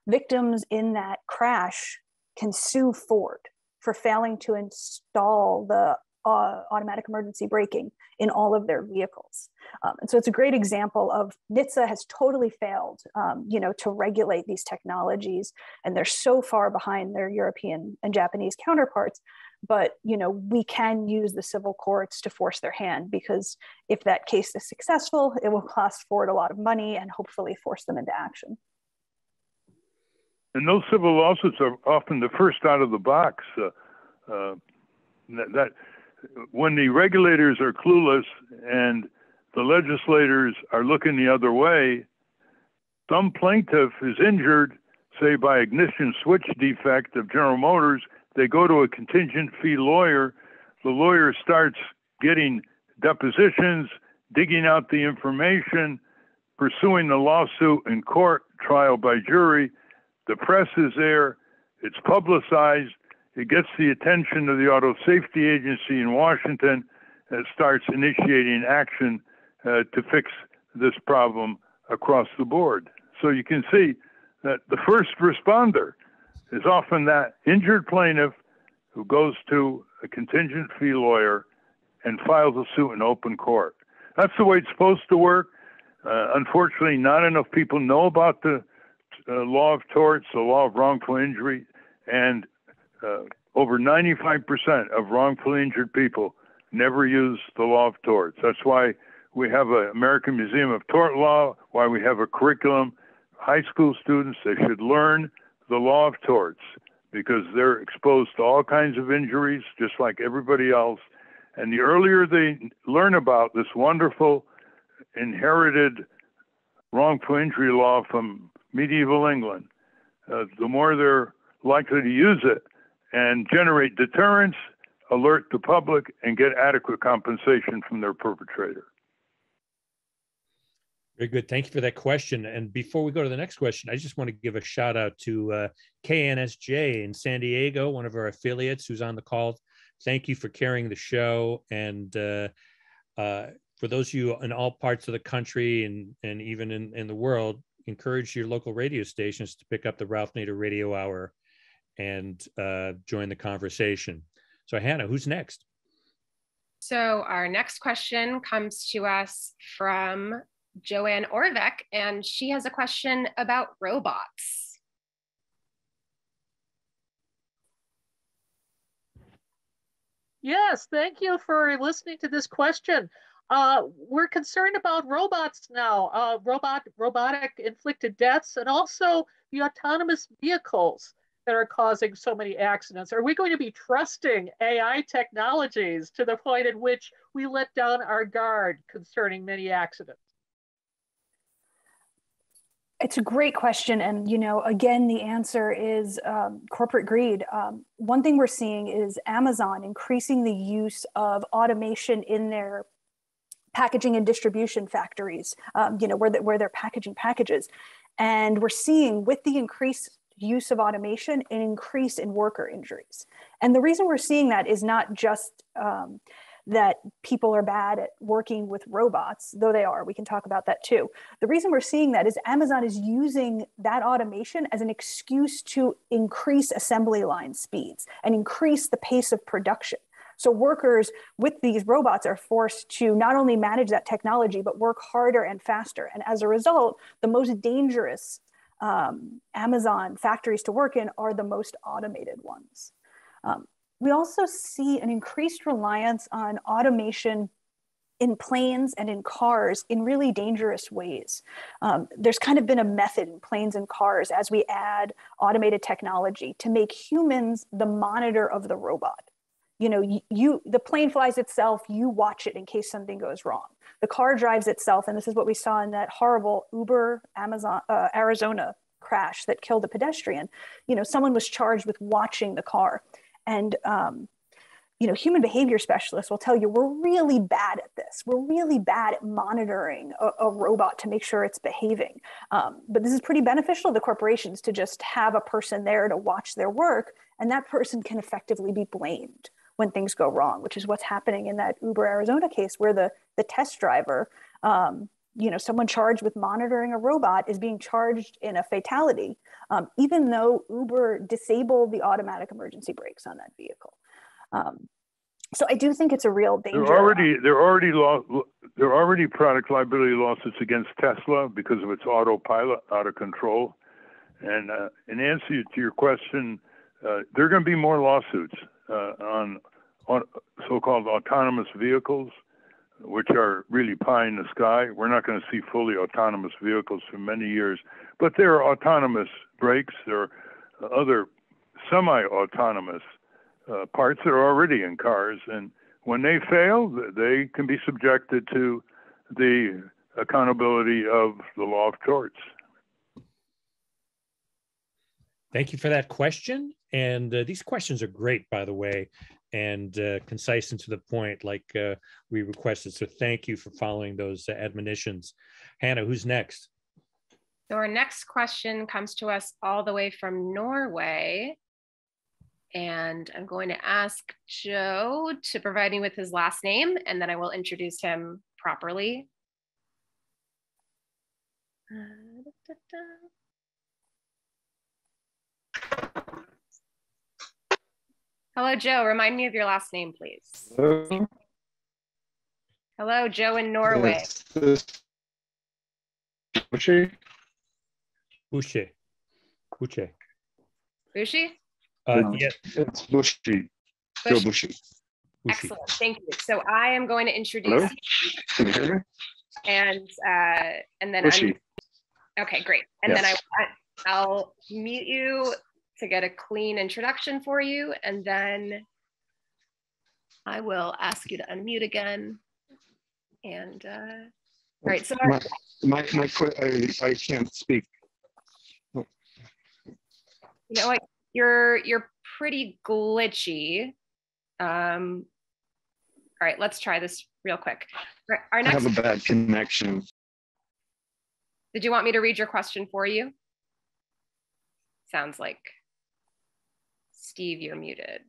victims in that crash can sue Ford for failing to install the automatic emergency braking in all of their vehicles. And so it's a great example of NHTSA has totally failed, to regulate these technologies, and they're so far behind their European and Japanese counterparts. But, we can use the civil courts to force their hand, because if that case is successful, it will cost Ford a lot of money and hopefully force them into action. And those civil lawsuits are often the first out of the box. That when the regulators are clueless and the legislators are looking the other way, some plaintiff is injured, say by ignition switch defect of General Motors. They go to a contingent fee lawyer. The lawyer starts getting depositions, digging out the information, pursuing the lawsuit in court, trial by jury. The press is there. It's publicized. It gets the attention of the Auto Safety Agency in Washington and starts initiating action to fix this problem across the board. So you can see that the first responder is often that injured plaintiff who goes to a contingent fee lawyer and files a suit in open court. That's the way it's supposed to work. Unfortunately, not enough people know about the law of torts, the law of wrongful injury, and over 95% of wrongfully injured people never use the law of torts. That's why we have an American Museum of Tort Law, why we have a curriculum. High school students, they should learn the law of torts because they're exposed to all kinds of injuries, just like everybody else. And the earlier they learn about this wonderful inherited wrongful injury law from medieval England, the more they're likely to use it and generate deterrence, alert the public, and get adequate compensation from their perpetrator. Very good. Thank you for that question. And before we go to the next question, I just want to give a shout out to KNSJ in San Diego, one of our affiliates who's on the call. Thank you for carrying the show. And for those of you in all parts of the country and even in the world, encourage your local radio stations to pick up the Ralph Nader Radio Hour and join the conversation. So Hannah, who's next? So our next question comes to us from Joanne Orvek, and she has a question about robots. Yes, thank you for listening to this question. We're concerned about robots now, robotic inflicted deaths, and also the autonomous vehicles that are causing so many accidents. Are we going to be trusting AI technologies to the point at which we let down our guard concerning many accidents? It's a great question. And, you know, again, the answer is corporate greed. One thing we're seeing is Amazon increasing the use of automation in their packaging and distribution factories, you know, where they're packaging packages. And we're seeing with the increased use of automation, an increase in worker injuries. And the reason we're seeing that is not just that people are bad at working with robots, though they are, we can talk about that too. The reason we're seeing that is Amazon is using that automation as an excuse to increase assembly line speeds and increase the pace of production. So workers with these robots are forced to not only manage that technology, but work harder and faster. And as a result, the most dangerous Amazon factories to work in are the most automated ones. We also see an increased reliance on automation in planes and in cars in really dangerous ways. There's kind of been a method in planes and cars as we add automated technology to make humans the monitor of the robot. You know, the plane flies itself, you watch it in case something goes wrong. The car drives itself, and this is what we saw in that horrible Uber Arizona crash that killed a pedestrian. You know, someone was charged with watching the car. And, you know, human behavior specialists will tell you we're really bad at this. We're really bad at monitoring a robot to make sure it's behaving. But this is pretty beneficial to corporations to just have a person there to watch their work, and that person can effectively be blamed when things go wrong, which is what's happening in that Uber Arizona case where the test driver, you know, someone charged with monitoring a robot is being charged in a fatality, even though Uber disabled the automatic emergency brakes on that vehicle. So I do think it's a real danger. There are already product liability lawsuits against Tesla because of its autopilot out of control. And in answer to your question, there are going to be more lawsuits on so-called autonomous vehicles, which are really pie in the sky. We're not going to see fully autonomous vehicles for many years, but there are autonomous brakes, there are other semi-autonomous parts that are already in cars. And when they fail, they can be subjected to the accountability of the law of torts. Thank you for that question. And these questions are great, by the way, and concise and to the point, like we requested. So thank you for following those admonitions. Hannah, who's next? So our next question comes to us all the way from Norway. And I'm going to ask Joe to provide me with his last name, and then I will introduce him properly. Hello, Joe. Remind me of your last name, please. Hello. Hello, Joe in Norway. Bushi. Bushi. Bushi. Bushi? Yeah. It's Bushi. Joe Bushi. Excellent. Thank you. So I am going to introduce Hello? Can you hear me? And then Bushi. Okay, great. And Yes. then I'll mute you to get a clean introduction for you, and then I will ask you to unmute again. And all right, so I can't speak. you know what, you're pretty glitchy. All right, let's try this real quick. Our I next, have a bad connection. did you want me to read your question for you? Sounds like Steve, you're muted.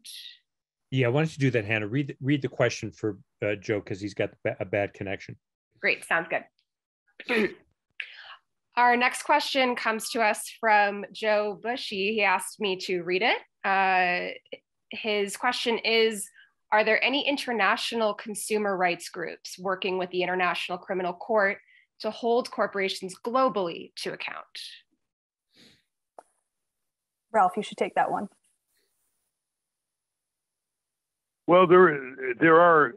Yeah, why don't you do that, Hannah? Read the question for Joe, because he's got a bad connection. Great, sounds good. Our next question comes to us from Joe Bushy. He asked me to read it. His question is, are there any international consumer rights groups working with the International Criminal Court to hold corporations globally to account? Ralph, you should take that one. Well, there are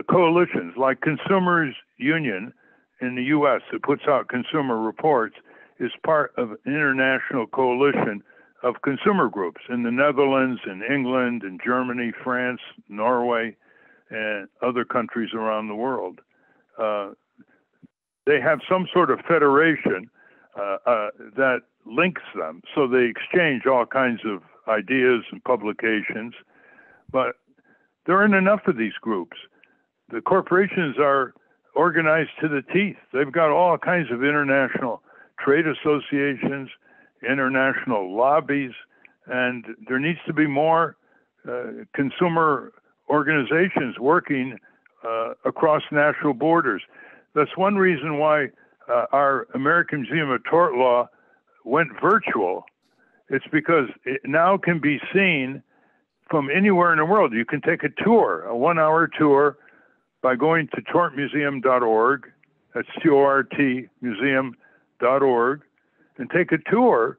coalitions like Consumers Union in the U.S. that puts out consumer reports, is part of an international coalition of consumer groups in the Netherlands, in England, in Germany, France, Norway, and other countries around the world. They have some sort of federation that links them, so they exchange all kinds of ideas and publications, but there aren't enough of these groups. The corporations are organized to the teeth. They've got all kinds of international trade associations, international lobbies, and there needs to be more consumer organizations working across national borders. That's one reason why our American Museum of Tort Law went virtual. It's because it now can be seen from anywhere in the world. You can take a tour, a 1-hour tour, by going to tortmuseum.org. That's TORT museum.org, and take a tour,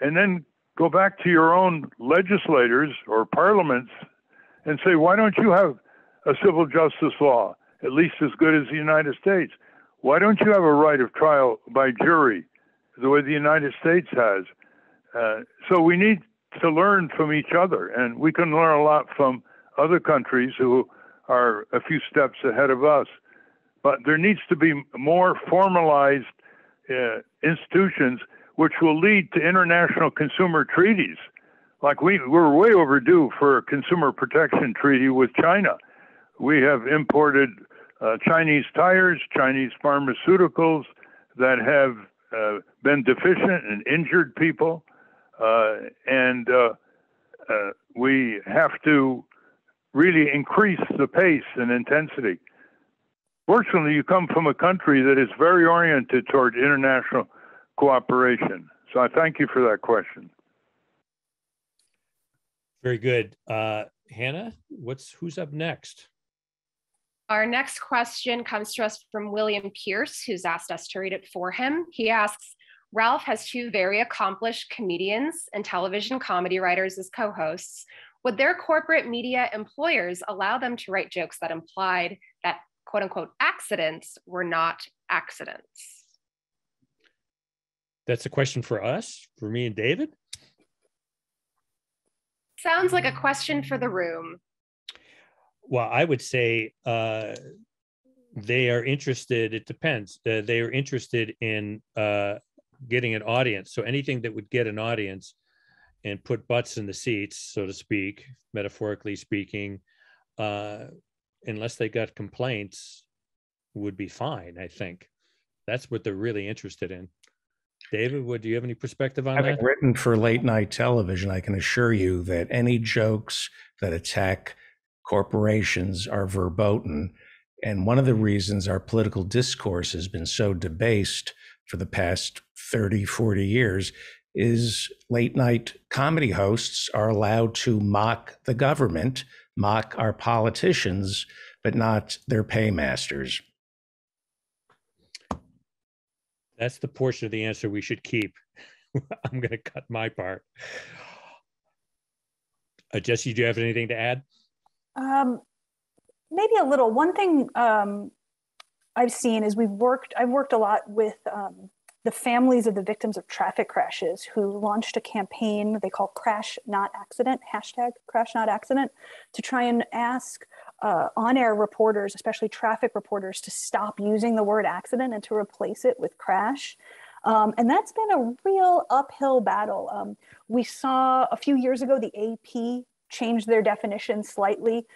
and then go back to your own legislators or parliaments and say, why don't you have a civil justice law, at least as good as the United States? Why don't you have a right of trial by jury, the way the United States has? So we need to learn from each other, and we can learn a lot from other countries who are a few steps ahead of us. But there needs to be more formalized institutions which will lead to international consumer treaties. Like we're way overdue for a consumer protection treaty with China. We have imported Chinese tires, Chinese pharmaceuticals that have been deficient and injured people. And we have to really increase the pace and intensity. Fortunately, you come from a country that is very oriented toward international cooperation. So I thank you for that question. Very good. Hannah, who's up next? Our next question comes to us from William Pierce, who's asked us to read it for him. He asks, Ralph has two very accomplished comedians and television comedy writers as co-hosts. Would their corporate media employers allow them to write jokes that implied that quote unquote accidents were not accidents? That's a question for us, for me and David? Sounds like a question for the room. Well, I would say they are interested. It depends. They are interested in getting an audience. So anything that would get an audience and put butts in the seats, so to speak, metaphorically speaking, unless they got complaints, would be fine. I think that's what they're really interested in. David, do you have any perspective on Having that? written for late night television, I can assure you that any jokes that attack corporations are verboten. And one of the reasons our political discourse has been so debased for the past 30, 40 years is late night comedy hosts are allowed to mock the government, mock our politicians, but not their paymasters. That's the portion of the answer we should keep. I'm going to cut my part. Jessie, do you have anything to add? Maybe a little. One thing I've seen is I've worked a lot with the families of the victims of traffic crashes who launched a campaign they call Crash Not Accident, hashtag Crash Not Accident, to try and ask on-air reporters, especially traffic reporters, to stop using the word accident and to replace it with crash. And that's been a real uphill battle. We saw a few years ago, the AP changed their definition slightly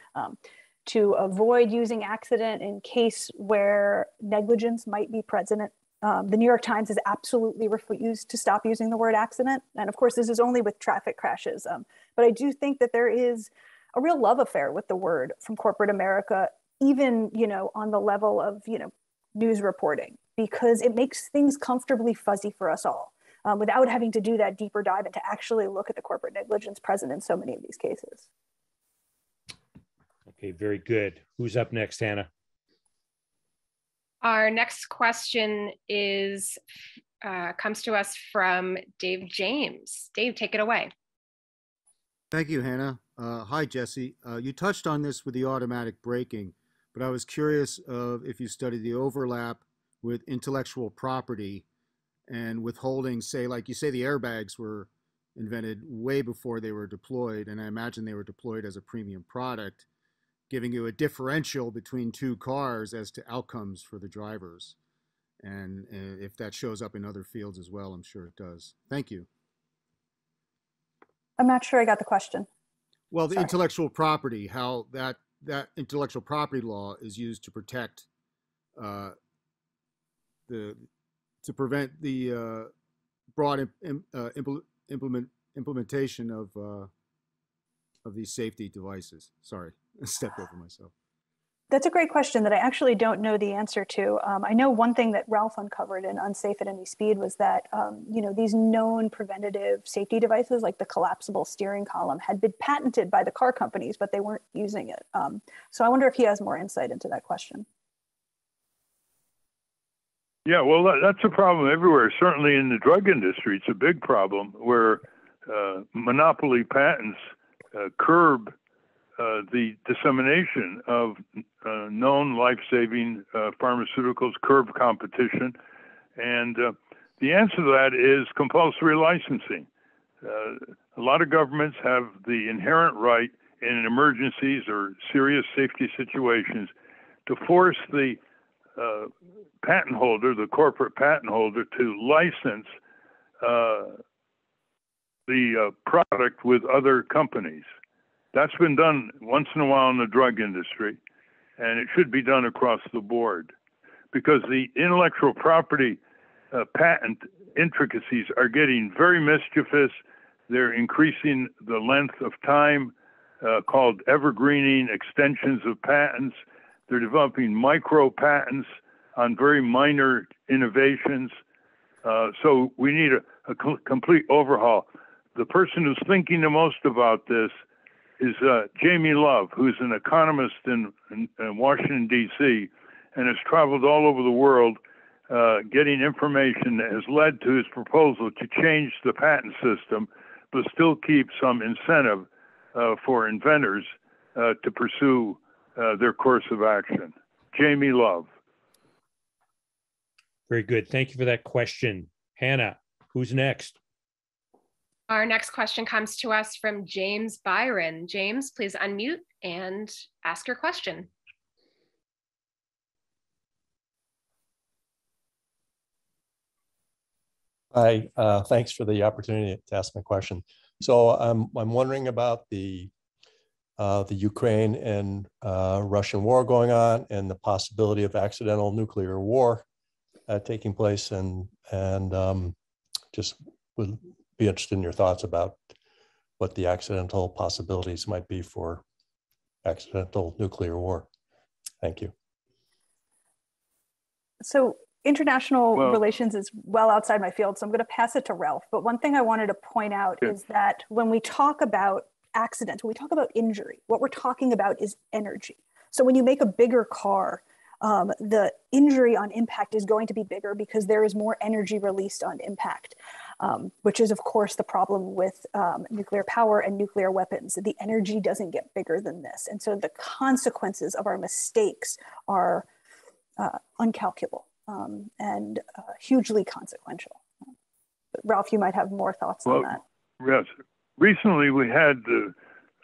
to avoid using accident in case where negligence might be present. The New York Times has absolutely refused to stop using the word accident. And of course, this is only with traffic crashes. But I do think that there is a real love affair with the word from corporate America, even, on the level of, news reporting, because it makes things comfortably fuzzy for us all without having to do that deeper dive and to actually look at the corporate negligence present in so many of these cases. Okay, very good. Who's up next, Hannah? Our next question comes to us from Dave James. Dave, take it away. Thank you, Hannah. Hi, Jessie. You touched on this with the automatic braking, but I was curious if you studied the overlap with intellectual property and withholding, say, like you say, the airbags were invented way before they were deployed, and I imagine they were deployed as a premium product, giving you a differential between two cars as to outcomes for the drivers. And if that shows up in other fields as well, I'm sure it does. Thank you. I'm not sure I got the question. Well, the intellectual property, how that intellectual property law is used to protect to prevent the broad implementation of these safety devices. Sorry, I stepped over myself. That's a great question that I actually don't know the answer to. I know one thing that Ralph uncovered in Unsafe at Any Speed was that, these known preventative safety devices, like the collapsible steering column, had been patented by the car companies, but they weren't using it. So I wonder if he has more insight into that question. Yeah, well, that's a problem everywhere. Certainly in the drug industry, it's a big problem where monopoly patents curb the dissemination of known life-saving pharmaceuticals, curb competition. And the answer to that is compulsory licensing. A lot of governments have the inherent right in emergencies or serious safety situations to force the patent holder, the corporate patent holder, to license the product with other companies. That's been done once in a while in the drug industry, and it should be done across the board because the intellectual property patent intricacies are getting very mischievous. They're increasing the length of time called evergreening extensions of patents. They're developing micro patents on very minor innovations. So we need a complete overhaul. The person who's thinking the most about this is Jamie Love, who's an economist in Washington, D.C., and has traveled all over the world getting information that has led to his proposal to change the patent system, but still keep some incentive for inventors to pursue their course of action. Jamie Love. Very good. Thank you for that question. Hannah, who's next? Our next question comes to us from James Byron. James, please unmute and ask your question. Hi, thanks for the opportunity to ask my question. So I'm wondering about the Ukraine and Russian war going on and the possibility of accidental nuclear war taking place, and just would be interested in your thoughts about what the accidental possibilities might be for accidental nuclear war. Thank you. So international relations is well outside my field, so I'm going to pass it to Ralph. But one thing I wanted to point out is that when we talk about accidents, when we talk about injury, what we're talking about is energy. So when you make a bigger car, the injury on impact is going to be bigger because there is more energy released on impact, which is, of course, the problem with nuclear power and nuclear weapons. The energy doesn't get bigger than this. And so the consequences of our mistakes are uncalculable and hugely consequential. But Ralph, you might have more thoughts on that. Yes. Recently, we had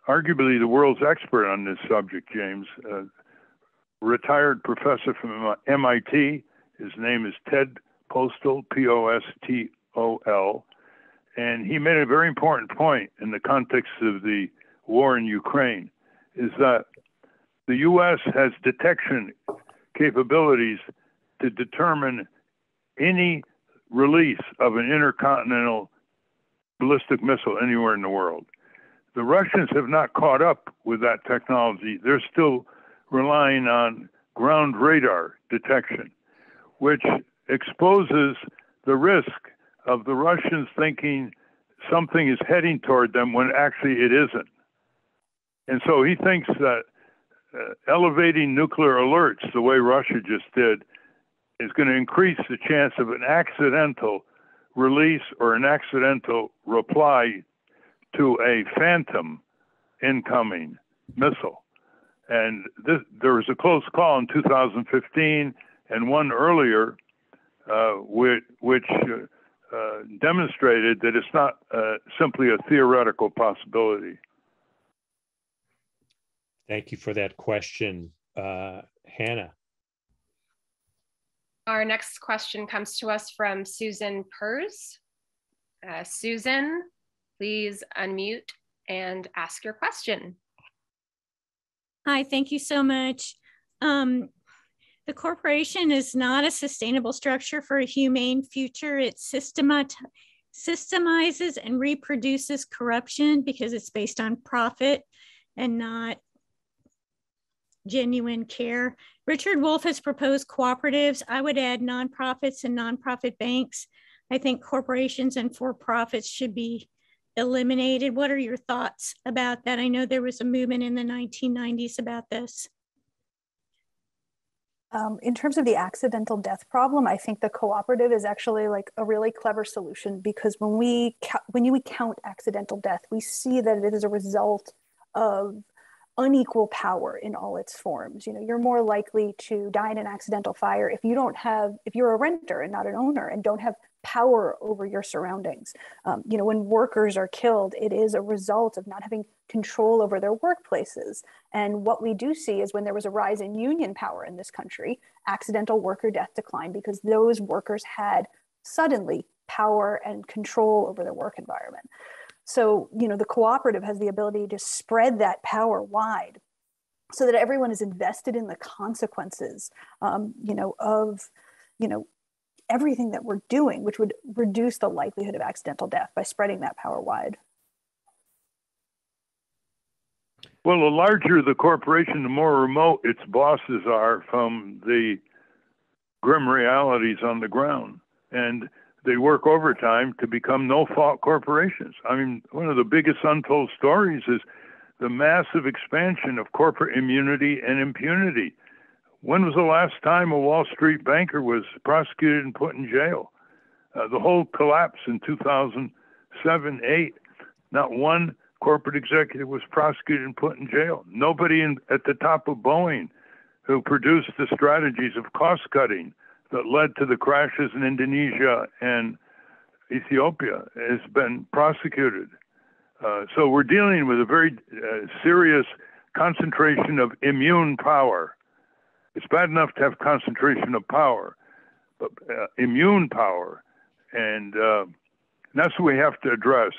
arguably the world's expert on this subject, James, retired professor from MIT. His name is Ted Postol, P-O-S-T-O-L. And he made a very important point in the context of the war in Ukraine, is that the U.S. has detection capabilities to determine any release of an intercontinental ballistic missile anywhere in the world. The Russians have not caught up with that technology. They're still relying on ground radar detection, which exposes the risk of the Russians thinking something is heading toward them when actually it isn't. And so he thinks that elevating nuclear alerts the way Russia just did is going to increase the chance of an accidental release or an accidental reply to a phantom incoming missile. And there was a close call in 2015 and one earlier, which demonstrated that it's not simply a theoretical possibility. Thank you for that question, Hannah. Our next question comes to us from Susan Pers. Susan, please unmute and ask your question. Hi, thank you so much. The corporation is not a sustainable structure for a humane future. It systemizes and reproduces corruption because it's based on profit and not genuine care. Richard Wolff has proposed cooperatives. I would add nonprofits and nonprofit banks. I think corporations and for-profits should be eliminated. What are your thoughts about that? I know there was a movement in the 1990s about this. In terms of the accidental death problem, I think the cooperative is actually like a really clever solution, because when we count accidental death, we see that it is a result of unequal power in all its forms. You know, you're more likely to die in an accidental fire if you're a renter and not an owner and don't have power over your surroundings. You know, when workers are killed, it is a result of not having control over their workplaces. And what we do see is when there was a rise in union power in this country, accidental worker death declined because those workers had suddenly power and control over their work environment. So, you know, the cooperative has the ability to spread that power wide so that everyone is invested in the consequences, you know, of, you know, everything that we're doing, which would reduce the likelihood of accidental death by spreading that power wide. Well, the larger the corporation, the more remote its bosses are from the grim realities on the ground. And they work overtime to become no-fault corporations. I mean, one of the biggest untold stories is the massive expansion of corporate immunity and impunity. When was the last time a Wall Street banker was prosecuted and put in jail? The whole collapse in 2007-8, not one corporate executive was prosecuted and put in jail. Nobody at the top of Boeing who produced the strategies of cost cutting that led to the crashes in Indonesia and Ethiopia has been prosecuted. So we're dealing with a very serious concentration of immune power. It's bad enough to have concentration of power, but immune power, and that's what we have to address.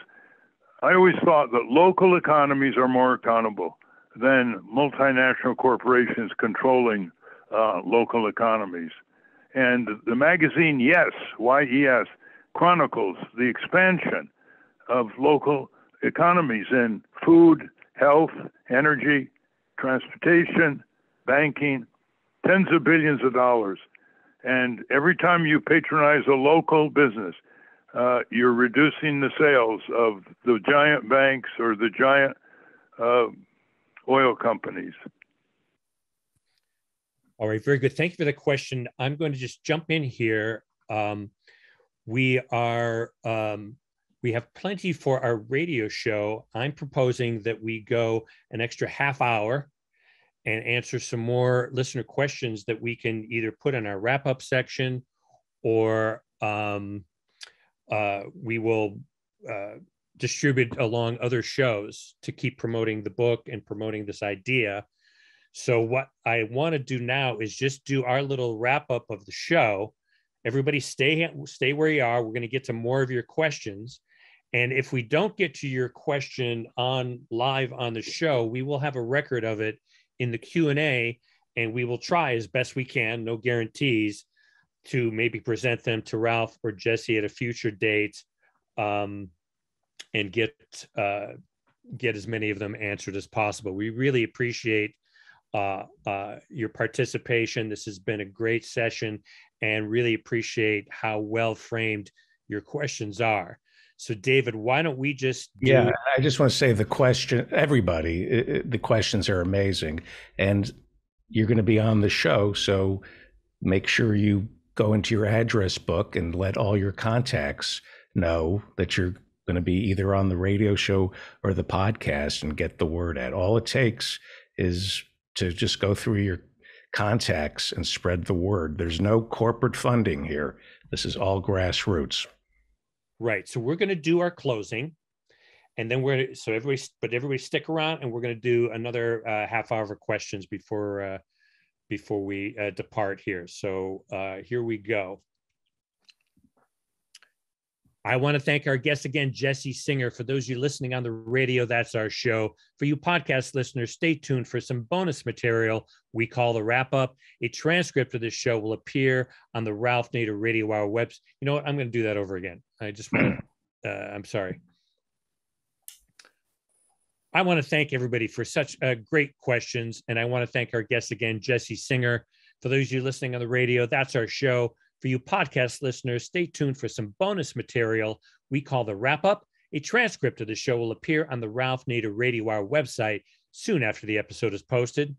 I always thought that local economies are more accountable than multinational corporations controlling local economies. And the magazine, YES, chronicles the expansion of local economies in food, health, energy, transportation, banking, tens of billions of dollars. And every time you patronize a local business, you're reducing the sales of the giant banks or the giant oil companies. All right, very good. Thank you for the question. I'm going to just jump in here. We have plenty for our radio show. I'm proposing that we go an extra half hour and answer some more listener questions that we can either put in our wrap-up section, or we will distribute along other shows to keep promoting the book and promoting this idea. So what I want to do now is just do our little wrap-up of the show. Everybody stay where you are. We're going to get to more of your questions. And if we don't get to your question live on the show, we will have a record of it in the Q&A, and we will try as best we can, no guarantees, to maybe present them to Ralph or Jessie at a future date, and get as many of them answered as possible. We really appreciate your participation. This has been a great session, and really appreciate how well framed your questions are. So David, why don't we just do... Yeah, I just want to say the questions are amazing, and you're going to be on the show, so make sure you go into your address book and let all your contacts know that you're going to be either on the radio show or the podcast, and get the word out. All it takes is to just go through your contacts and spread the word. There's no corporate funding here. This is all grassroots. Right. So we're going to do our closing, and then everybody stick around, and we're going to do another half hour of questions before we depart here. So here we go. I want to thank our guest again, Jessie Singer. For those of you listening on the radio, that's our show. For you podcast listeners, stay tuned for some bonus material we call the Wrap Up. A transcript of this show will appear on the Ralph Nader Radio Hour website. You know what? I'm going to do that over again. I just want to, I'm sorry. I want to thank everybody for such great questions. And I want to thank our guest again, Jessie Singer. For those of you listening on the radio, that's our show. For you podcast listeners, stay tuned for some bonus material we call the Wrap Up. A transcript of the show will appear on the Ralph Nader Radio Hour website soon after the episode is posted.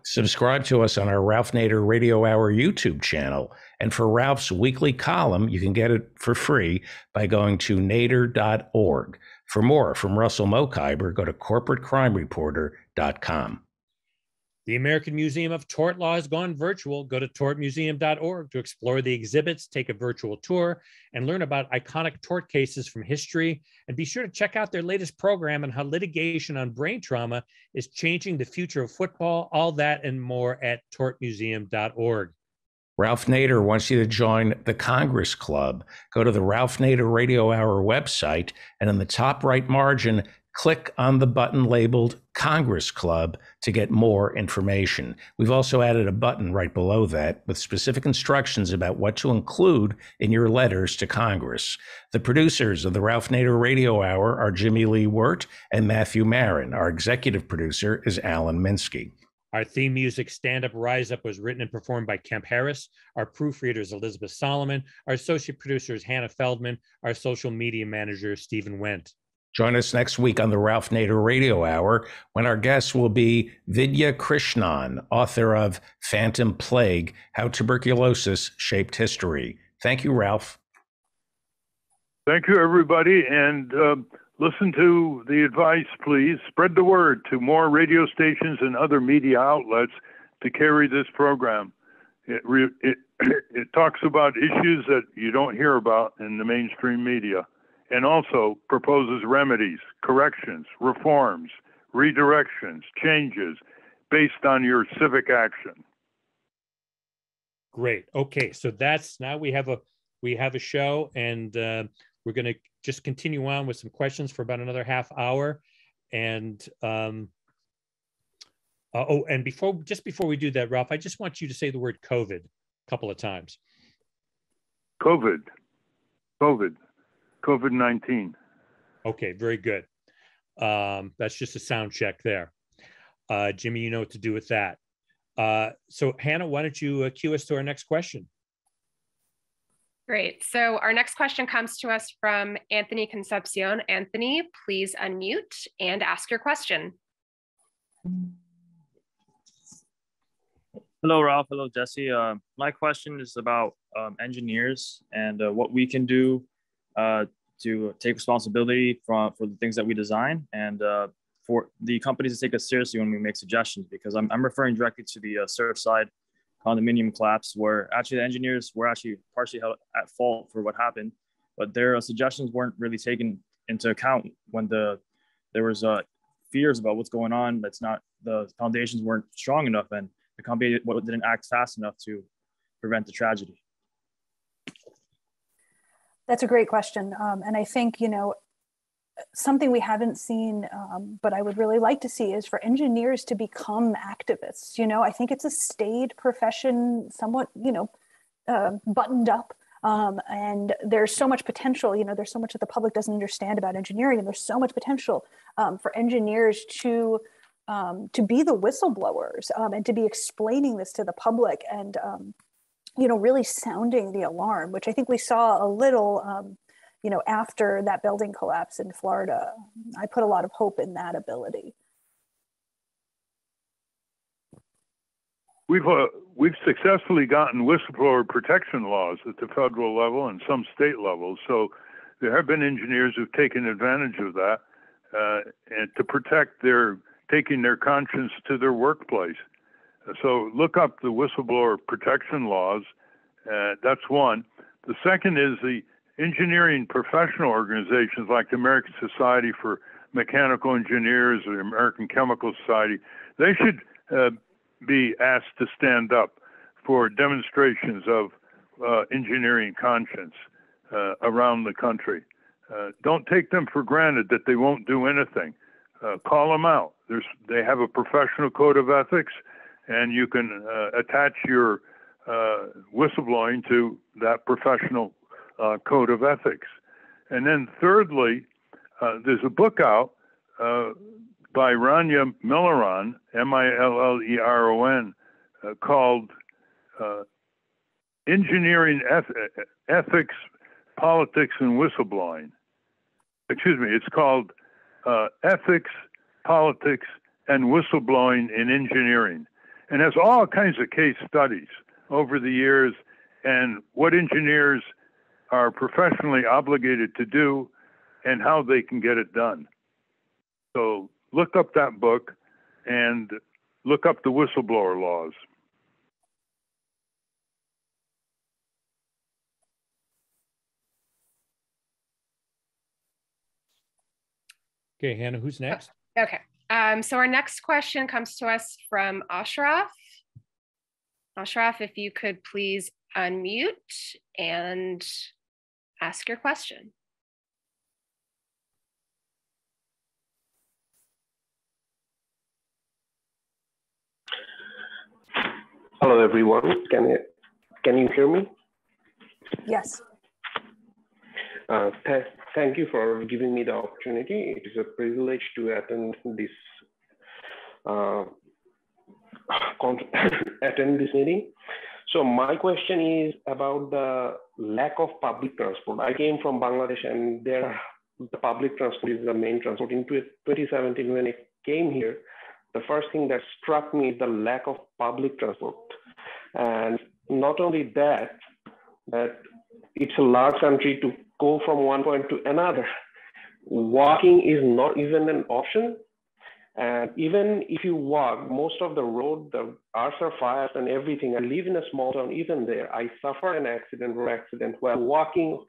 Subscribe to us on our Ralph Nader Radio Hour YouTube channel. And for Ralph's weekly column, you can get it for free by going to nader.org. For more from Russell Mokhiber, go to corporatecrimereporter.com. The American Museum of Tort Law has gone virtual. Go to tortmuseum.org to explore the exhibits, take a virtual tour, and learn about iconic tort cases from history. And be sure to check out their latest program on how litigation on brain trauma is changing the future of football. All that and more at tortmuseum.org. Ralph Nader wants you to join the Congress Club. Go to the Ralph Nader Radio Hour website, and in the top right margin, click on the button labeled Congress Club to get more information. We've also added a button right below that with specific instructions about what to include in your letters to Congress. The producers of the Ralph Nader Radio Hour are Jimmy Lee Wirt and Matthew Marin. Our executive producer is Alan Minsky. Our theme music, Stand Up, Rise Up, was written and performed by Kemp Harris. Our proofreader is Elizabeth Solomon. Our associate producer is Hannah Feldman. Our social media manager is Stephen Wendt. Join us next week on the Ralph Nader Radio Hour, when our guest will be Vidya Krishnan, author of Phantom Plague, How Tuberculosis Shaped History. Thank you, Ralph. Thank you, everybody. And listen to the advice, please. Spread the word to more radio stations and other media outlets to carry this program. It it talks about issues that you don't hear about in the mainstream media, and also proposes remedies, corrections, reforms, redirections, changes based on your civic action. Great. Okay, so that's now we have a show, and we're going to just continue on with some questions for about another half hour. And and before we do that, Ralph, I just want you to say the word COVID a couple of times. COVID-19. Okay, very good. That's just a sound check there. Jimmy, you know what to do with that. So Hannah, why don't you cue us to our next question? Great. So our next question comes to us from Anthony Concepcion. Anthony, please unmute and ask your question. Hello, Ralph. Hello, Jessie. My question is about engineers and what we can do to take responsibility for the things that we design, and for the companies to take us seriously when we make suggestions, because I'm referring directly to the Surfside condominium collapse, where actually the engineers were actually partially held at fault for what happened, but their suggestions weren't really taken into account when there was fears about what's going on. That's not, the foundations weren't strong enough, and the company didn't act fast enough to prevent the tragedy. That's a great question. And I think, you know, something we haven't seen, but I would really like to see, is for engineers to become activists. You know, I think it's a staid profession, somewhat, you know, buttoned up. And there's so much potential, you know, there's so much that the public doesn't understand about engineering, and there's so much potential for engineers to be the whistleblowers and to be explaining this to the public, and you know, really sounding the alarm, which I think we saw a little, you know, after that building collapse in Florida. I put a lot of hope in that ability. We've successfully gotten whistleblower protection laws at the federal level and some state levels. So there have been engineers who've taken advantage of that and to protect taking their conscience to their workplace. So look up the whistleblower protection laws. That's one. The second is the engineering professional organizations like the American Society for Mechanical Engineers or the American Chemical Society. They should be asked to stand up for demonstrations of engineering conscience around the country. Don't take them for granted that they won't do anything. Call them out. They have a professional code of ethics, and you can attach your whistleblowing to that professional code of ethics. And then thirdly, there's a book out by Rania Milleron, Milleron, called Engineering Ethics, Politics, and Whistleblowing. Excuse me, it's called Ethics, Politics, and Whistleblowing in Engineering. And has all kinds of case studies over the years and what engineers are professionally obligated to do and how they can get it done. So look up that book and look up the whistleblower laws. Okay, Hannah, who's next? Okay, so our next question comes to us from Ashraf. Ashraf, if you could please unmute and ask your question. Hello, everyone. Can you hear me? Yes. Thank you for giving me the opportunity. It is a privilege to attend this meeting. So my question is about the lack of public transport. I came from Bangladesh, and the public transport is the main transport. In 2017, when I came here, the first thing that struck me is the lack of public transport. And not only that, but it's a large country. To go from one point to another, walking is not even an option. And even if you walk, most of the road, the cars are fast and everything. I live in a small town. Even there, I suffered an road accident while walking,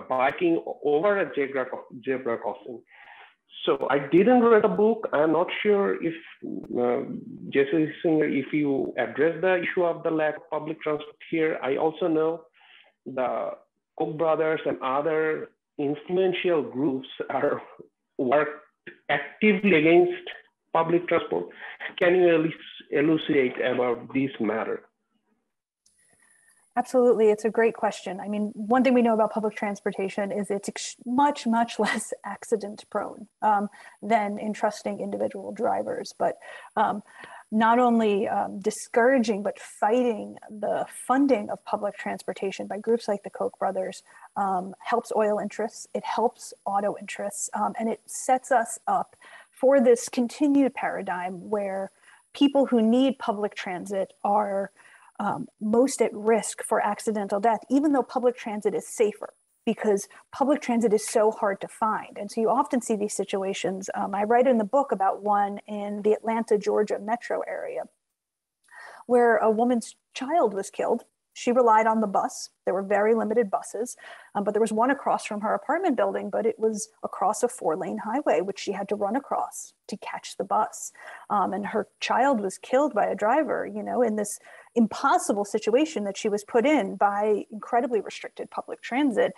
biking over a zebra crossing. So I didn't read the book. I'm not sure if Jessie Singer, if you address the issue of the lack of public transport here. I also know the Koch brothers and other influential groups are work actively against public transport. Can you at least elucidate about this matter? Absolutely, it's a great question. I mean, one thing we know about public transportation is it's much, much less accident prone than entrusting individual drivers. But not only discouraging, but fighting the funding of public transportation by groups like the Koch brothers helps oil interests, it helps auto interests, and it sets us up for this continued paradigm where people who need public transit are most at risk for accidental death, even though public transit is safer, because public transit is so hard to find. And so you often see these situations. I write in the book about one in the Atlanta, Georgia metro area, where a woman's child was killed. She relied on the bus. There were very limited buses, but there was one across from her apartment building, but it was across a 4-lane highway, which she had to run across to catch the bus. And her child was killed by a driver, you know, in this impossible situation that she was put in by incredibly restricted public transit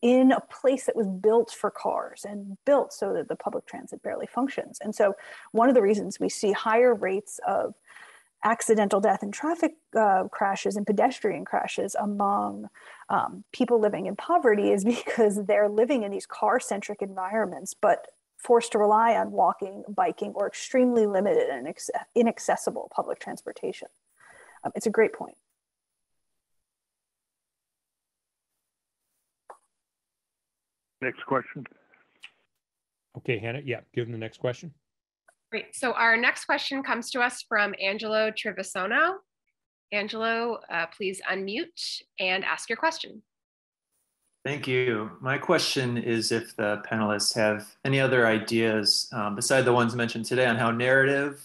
in a place that was built for cars and built so that the public transit barely functions. And so one of the reasons we see higher rates of accidental death and traffic crashes and pedestrian crashes among people living in poverty is because they're living in these car-centric environments, but forced to rely on walking, biking, or extremely limited and inaccessible public transportation. It's a great point. Next question. Okay, Hannah, yeah, give them the next question. Great. So our next question comes to us from Angelo Trevisono. Angelo, please unmute and ask your question. Thank you. My question is if the panelists have any other ideas beside the ones mentioned today on how narrative,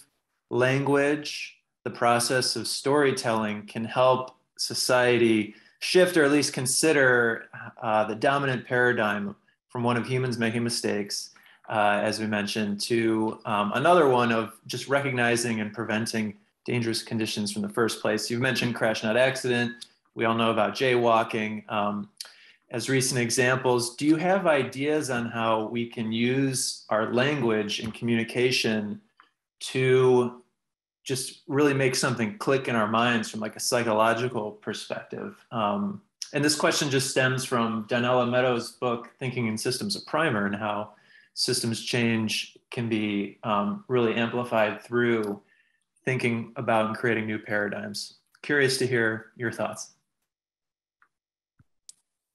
language, the process of storytelling can help society shift or at least consider the dominant paradigm from one of humans making mistakes, as we mentioned, to another one of just recognizing and preventing dangerous conditions from the first place. You mentioned crash, not accident. We all know about jaywalking. As recent examples, do you have ideas on how we can use our language and communication to just really make something click in our minds from like a psychological perspective? And this question just stems from Donella Meadows' book, Thinking in Systems, a Primer, and how systems change can be really amplified through thinking about and creating new paradigms. Curious to hear your thoughts.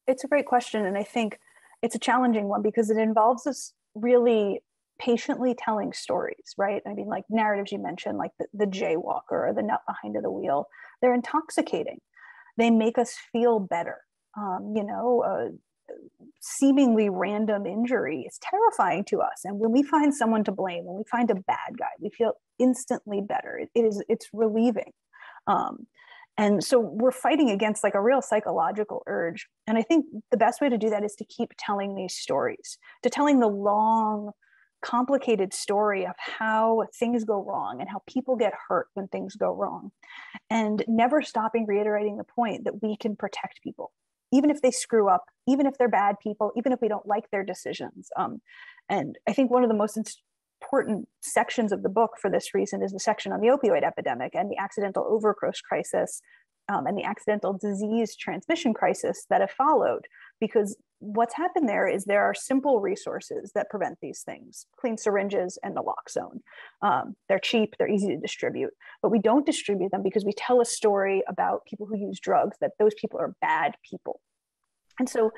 It's a great question. And I think it's a challenging one because it involves us really patiently telling stories, right? I mean, like narratives you mentioned, like the jaywalker or the nut behind the wheel, they're intoxicating. They make us feel better. Seemingly random injury is terrifying to us. And when we find someone to blame, when we find a bad guy, we feel instantly better. It's relieving. And so we're fighting against like a real psychological urge. And I think the best way to do that is to keep telling these stories, to telling the long, complicated story of how things go wrong and how people get hurt when things go wrong. And never stopping reiterating the point that we can protect people, even if they screw up, even if they're bad people, even if we don't like their decisions. And I think one of the most important sections of the book for this reason is the section on the opioid epidemic and the accidental overdose crisis and the accidental disease transmission crisis that have followed. Because what's happened there is there are simple resources that prevent these things: clean syringes and naloxone. They're cheap, they're easy to distribute, but we don't distribute them because we tell a story about people who use drugs, that those people are bad people. And so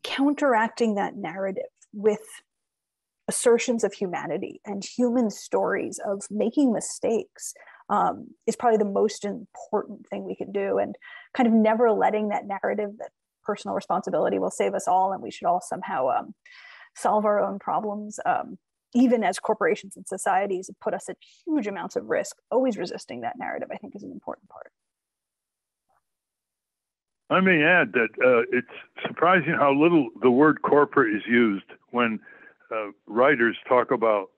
counteracting that narrative with assertions of humanity and human stories of making mistakes is probably the most important thing we can do, and kind of never letting that narrative that personal responsibility will save us all and we should all somehow solve our own problems even as corporations and societies put us at huge amounts of risk, always resisting that narrative, I think, is an important part. I may add that it's surprising how little the word corporate is used when writers talk about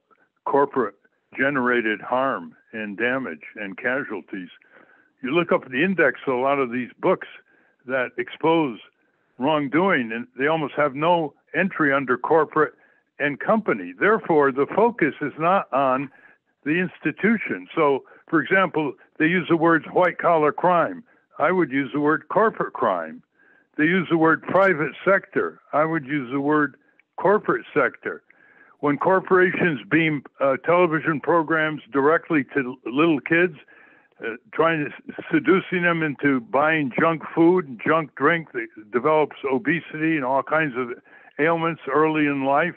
corporate generated harm and damage and casualties. You look up the index of a lot of these books that expose wrongdoing, and they almost have no entry under corporate and company. Therefore, the focus is not on the institution. So, for example, they use the words white-collar crime. I would use the word corporate crime. They use the word private sector. I would use the word corporate sector. When corporations beam television programs directly to little kids, seducing them into buying junk food and junk drink that develops obesity and all kinds of ailments early in life,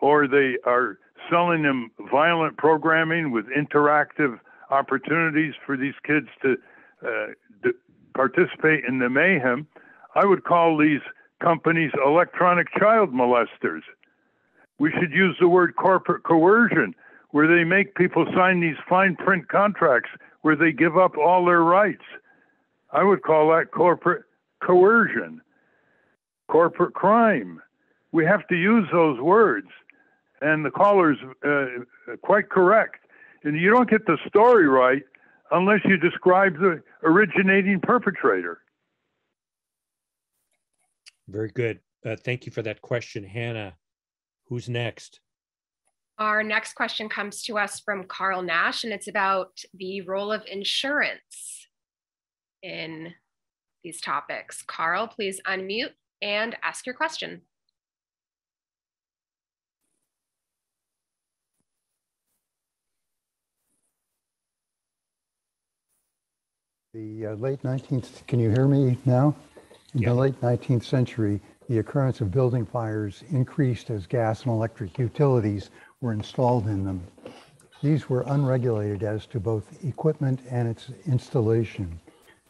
or they are selling them violent programming with interactive opportunities for these kids to participate in the mayhem, I would call these companies electronic child molesters. We should use the word corporate coercion, where they make people sign these fine print contracts where they give up all their rights. I would call that corporate coercion, corporate crime. We have to use those words. And the caller's quite correct. And you don't get the story right unless you describe the originating perpetrator. Very good. Thank you for that question, Hannah. Who's next? Our next question comes to us from Carl Nash, and it's about the role of insurance in these topics. Carl, please unmute and ask your question. The late 19th, can you hear me now? In the late 19th century, the occurrence of building fires increased as gas and electric utilities were installed in them. These were unregulated as to both equipment and its installation.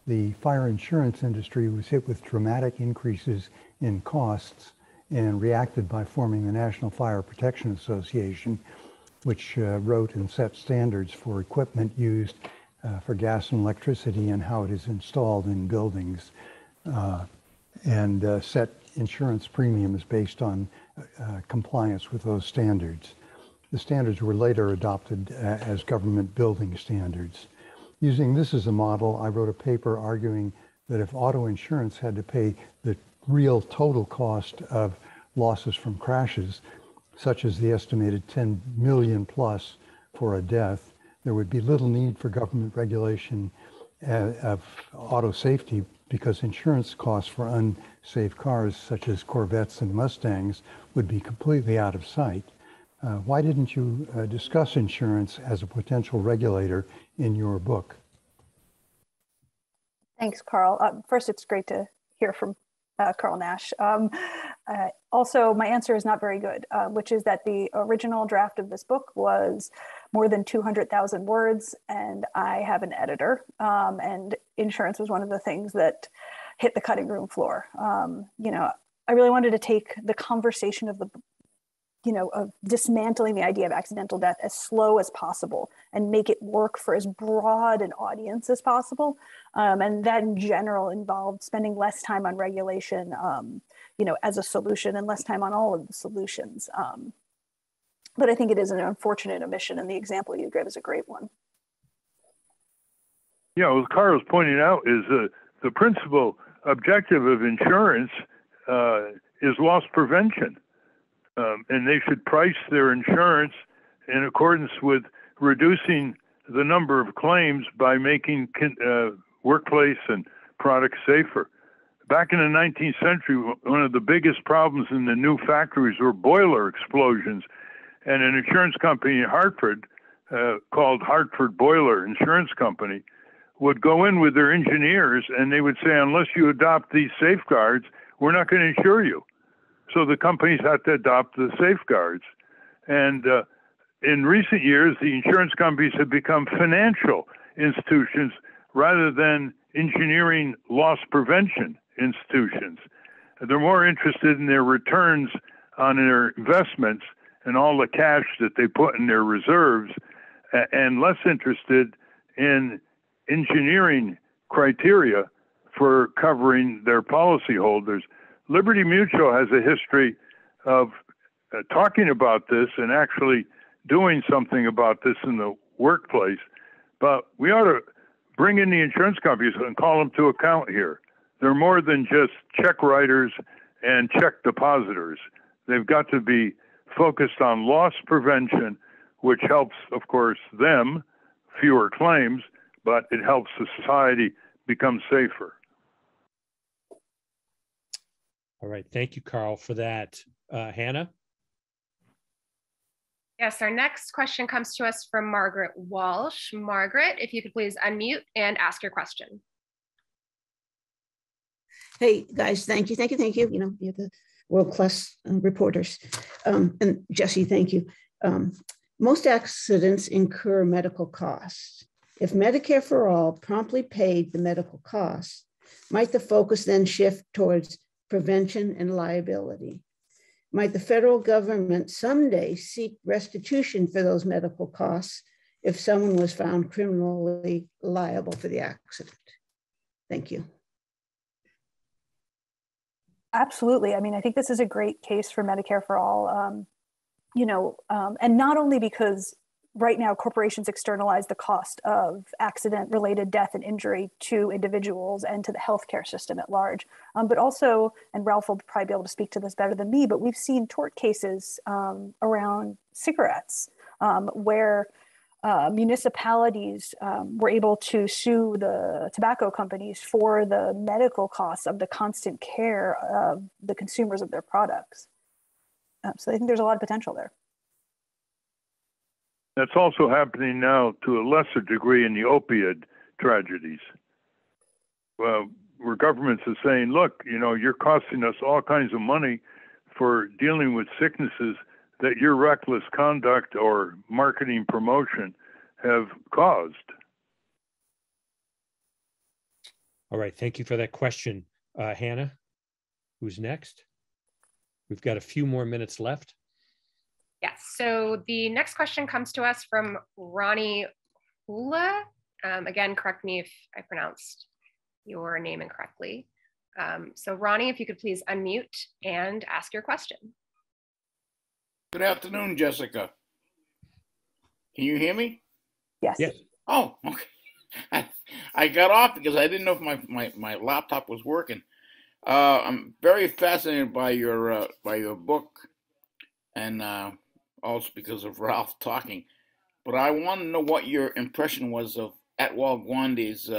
The fire insurance industry was hit with dramatic increases in costs and reacted by forming the National Fire Protection Association, which wrote and set standards for equipment used for gas and electricity and how it is installed in buildings, and set insurance premiums based on compliance with those standards. The standards were later adopted as government building standards. Using this as a model, I wrote a paper arguing that if auto insurance had to pay the real total cost of losses from crashes, such as the estimated 10 million plus for a death, there would be little need for government regulation of auto safety, because insurance costs for unsafe cars such as Corvettes and Mustangs would be completely out of sight. Why didn't you discuss insurance as a potential regulator in your book? Thanks, Carl. First, it's great to hear from Carl Nash. Also, my answer is not very good, which is that the original draft of this book was more than 200,000 words, and I have an editor, and insurance was one of the things that hit the cutting room floor. I really wanted to take the conversation of of dismantling the idea of accidental death as slow as possible and make it work for as broad an audience as possible. And that in general involved spending less time on regulation, as a solution, and less time on all of the solutions. But I think it is an unfortunate omission, and the example you give is a great one. Yeah, what Carl's pointing out is the principal objective of insurance is loss prevention. And they should price their insurance in accordance with reducing the number of claims by making workplace and products safer. Back in the 19th century, one of the biggest problems in the new factories were boiler explosions. And an insurance company in Hartford, called Hartford Boiler Insurance Company, would go in with their engineers and they would say, unless you adopt these safeguards, we're not going to insure you. So the companies had to adopt the safeguards. And in recent years, the insurance companies have become financial institutions rather than engineering loss prevention institutions. They're more interested in their returns on their investments and all the cash that they put in their reserves, and less interested in engineering criteria for covering their policyholders. Liberty Mutual has a history of talking about this and actually doing something about this in the workplace, but we ought to bring in the insurance companies and call them to account here. They're more than just check writers and check depositors. They've got to be focused on loss prevention, which helps, of course, them, fewer claims, but it helps society become safer. All right. Thank you, Carl, for that. Hannah? Yes, our next question comes to us from Margaret Walsh. Margaret, if you could please unmute and ask your question. Hey, guys, thank you. You know, you're the world-class reporters. And Jessie, thank you. Most accidents incur medical costs. If Medicare for All promptly paid the medical costs, might the focus then shift towards prevention and liability? Might the federal government someday seek restitution for those medical costs if someone was found criminally liable for the accident? Thank you. Absolutely. I mean, I think this is a great case for Medicare for All, you know, and not only because right now corporations externalize the cost of accident-related death and injury to individuals and to the healthcare system at large, but also, and Ralph will probably be able to speak to this better than me, but we've seen tort cases around cigarettes where municipalities were able to sue the tobacco companies for the medical costs of the constant care of the consumers of their products. So I think there's a lot of potential there. That's also happening now to a lesser degree in the opioid tragedies. Well, where governments are saying, look, you know, you're costing us all kinds of money for dealing with sicknesses that your reckless conduct or marketing promotion have caused. All right, thank you for that question. Hannah, who's next? We've got a few more minutes left. Yes, so the next question comes to us from Ronnie Hula. Again, correct me if I pronounced your name incorrectly. So Ronnie, if you could please unmute and ask your question. Good afternoon, Jessica. Can you hear me? Yes. Yes. Oh, okay. I got off because I didn't know if my laptop was working. I'm very fascinated by your book, and also because of Ralph talking. But I want to know what your impression was of Atwal Gandhi's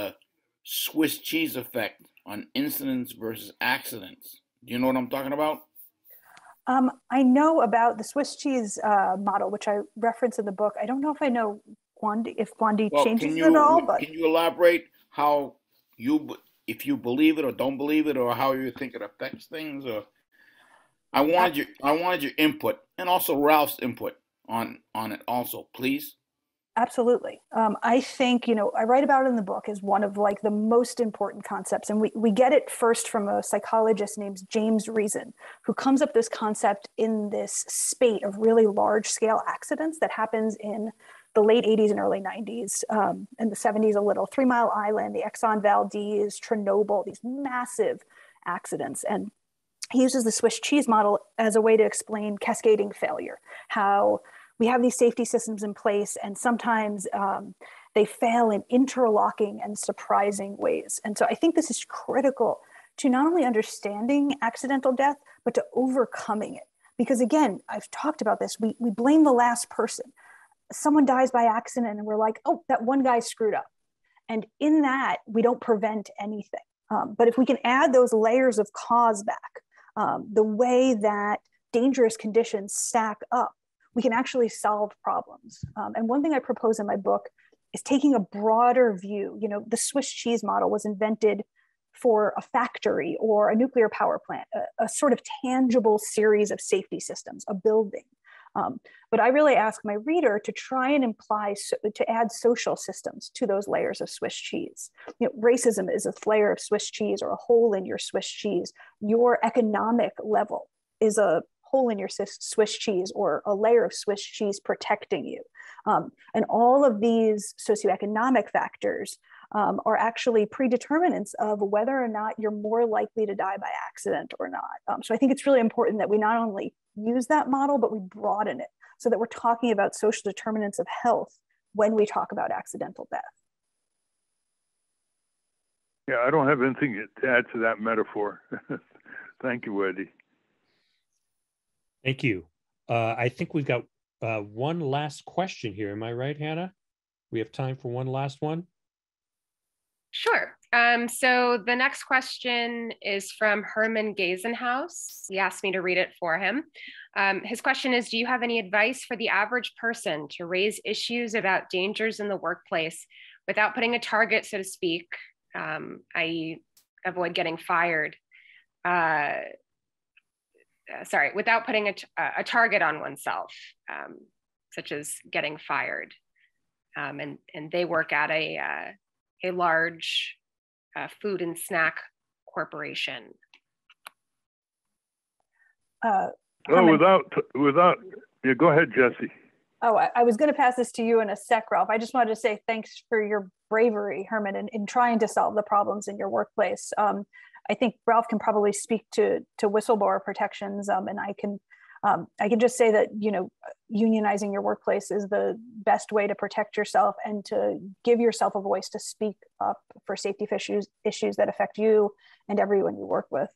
Swiss cheese effect on incidents versus accidents. Do you know what I'm talking about? I know about the Swiss cheese model, which I reference in the book. I don't know if I know if Gandhi changes it at all. But can you elaborate how if you believe it or don't believe it, or how you think it affects things? Or I wanted your input, and also Ralph's input on it also, please. Absolutely. I think, you know, I write about it in the book as one of like the most important concepts. And we get it first from a psychologist named James Reason, who comes up this concept in this spate of really large scale accidents that happens in the late 80s and early 90s, and the 70s a little. 3 Mile Island, the Exxon Valdez, Chernobyl, these massive accidents. And he uses the Swiss cheese model as a way to explain cascading failure, how we have these safety systems in place, and sometimes they fail in interlocking and surprising ways. And so I think this is critical to not only understanding accidental death, but to overcoming it. Because again, I've talked about this, we blame the last person. Someone dies by accident and we're like, oh, that one guy screwed up. And in that, we don't prevent anything. But if we can add those layers of cause back, the way that dangerous conditions stack up, we can actually solve problems. And one thing I propose in my book is taking a broader view. You know, the Swiss cheese model was invented for a factory or a nuclear power plant, a sort of tangible series of safety systems, a building. But I really ask my reader to try and to add social systems to those layers of Swiss cheese. You know, racism is a layer of Swiss cheese or a hole in your Swiss cheese. Your economic level is a hole in your Swiss cheese or a layer of Swiss cheese protecting you. And all of these socioeconomic factors are actually predeterminants of whether or not you're more likely to die by accident or not. So I think it's really important that we not only use that model, but we broaden it so that we're talking about social determinants of health when we talk about accidental death. Yeah, I don't have anything to add to that metaphor. Thank you, Eddie. Thank you. I think we've got one last question here. Am I right, Hannah? We have time for one last one? Sure. So the next question is from Herman Gazenhaus. He asked me to read it for him. His question is, do you have any advice for the average person to raise issues about dangers in the workplace without putting a target, so to speak, i.e. avoid getting fired? Without putting a target on oneself, such as getting fired. And they work at a large food and snack corporation. Without, yeah, go ahead, Jessie. Oh, I was going to pass this to you in a sec, Ralph. I just wanted to say thanks for your bravery, Herman, in trying to solve the problems in your workplace. I think Ralph can probably speak to whistleblower protections, and I can just say that, you know, unionizing your workplace is the best way to protect yourself and to give yourself a voice to speak up for safety issues that affect you and everyone you work with.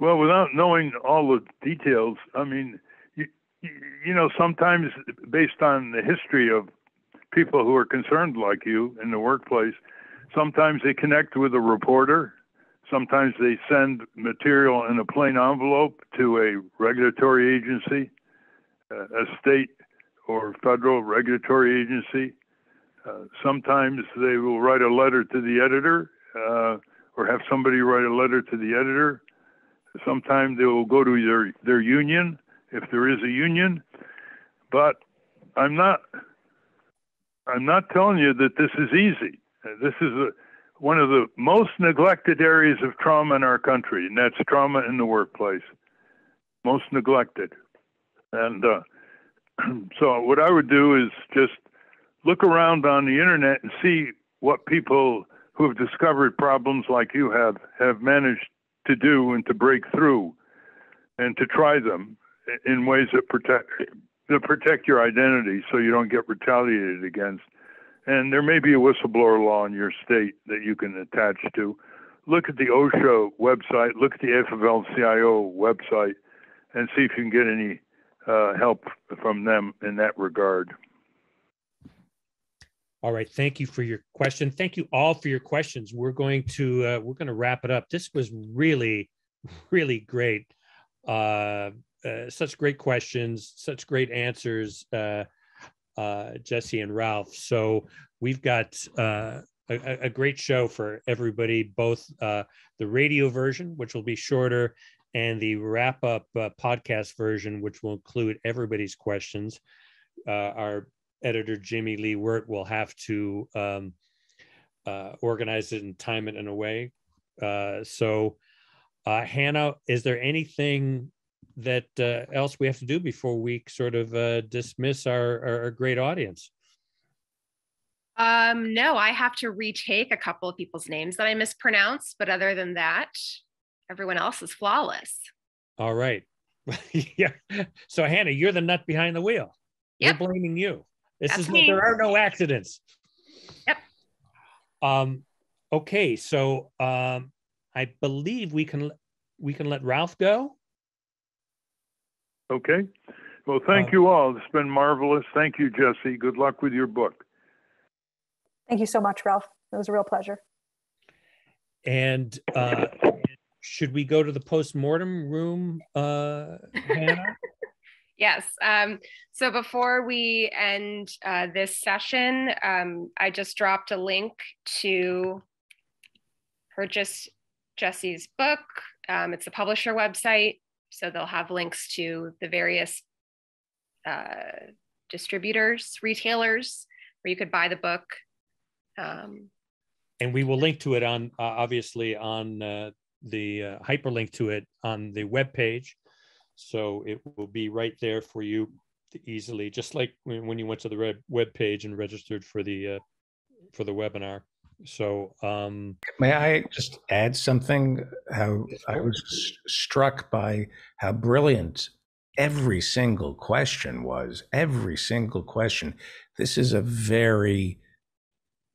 Well, without knowing all the details, I mean, you know, sometimes based on the history of people who are concerned like you in the workplace, sometimes they connect with a reporter. Sometimes they send material in a plain envelope to a regulatory agency, a state or federal regulatory agency. Sometimes they will write a letter to the editor or have somebody write a letter to the editor. Sometimes they will go to their union, if there is a union. But I'm not telling you that this is easy. This is one of the most neglected areas of trauma in our country, and that's trauma in the workplace. Most neglected. And so what I would do is just look around on the internet and see what people who have discovered problems like you have managed to do and to break through and to try them in ways that protect your identity so you don't get retaliated against. And there may be a whistleblower law in your state that you can attach to. Look at the OSHA website, look at the AFL-CIO website, and see if you can get any help from them in that regard. All right, thank you for your question. Thank you all for your questions. We're going to wrap it up. This was really, really great. Such great questions, such great answers, Jessie and Ralph. So we've got a great show for everybody, both the radio version, which will be shorter, and the wrap-up podcast version, which will include everybody's questions. Our editor, Jimmy Lee Wirt, will have to organize it and time it in a way. So Hannah, is there anything that else we have to do before we sort of dismiss our great audience? No, I have to retake a couple of people's names that I mispronounced, but other than that, everyone else is flawless. All right. Yeah. So Hannah, you're the nut behind the wheel. Yep. We're blaming you. There are no accidents. Yep. Okay, so I believe we can let Ralph go. Okay. Well, thank you all. It's been marvelous. Thank you, Jessie. Good luck with your book. Thank you so much, Ralph. It was a real pleasure. And should we go to the post-mortem room, Hannah? Yes. So before we end this session, I just dropped a link to purchase Jessie's book. It's a publisher website, so they'll have links to the various distributors, retailers, where you could buy the book. And we will link to it on obviously on hyperlink to it on the webpage. So it will be right there for you to easily, just like when you went to the web page and registered for the webinar. So may I just add something? How I was struck by how brilliant every single question was. Every single question. This is a very,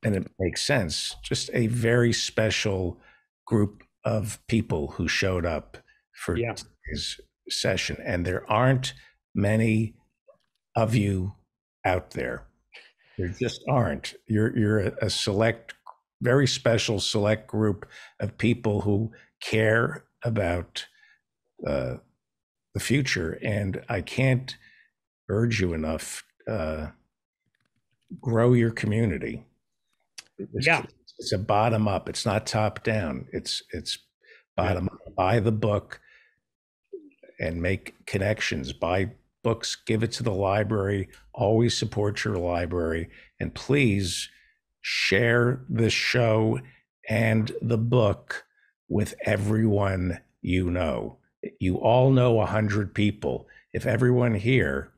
and it makes sense, just a very special group of people who showed up for today's session. And there aren't many of you out there. There just aren't. You're a select, very special select group of people who care about the future. And I can't urge you enough, grow your community. It's a bottom up. It's not top down. It's bottom up. Buy the book and make connections. Buy books, give it to the library. Always support your library. And please share this show and the book with everyone you know. You all know 100 people. If everyone here,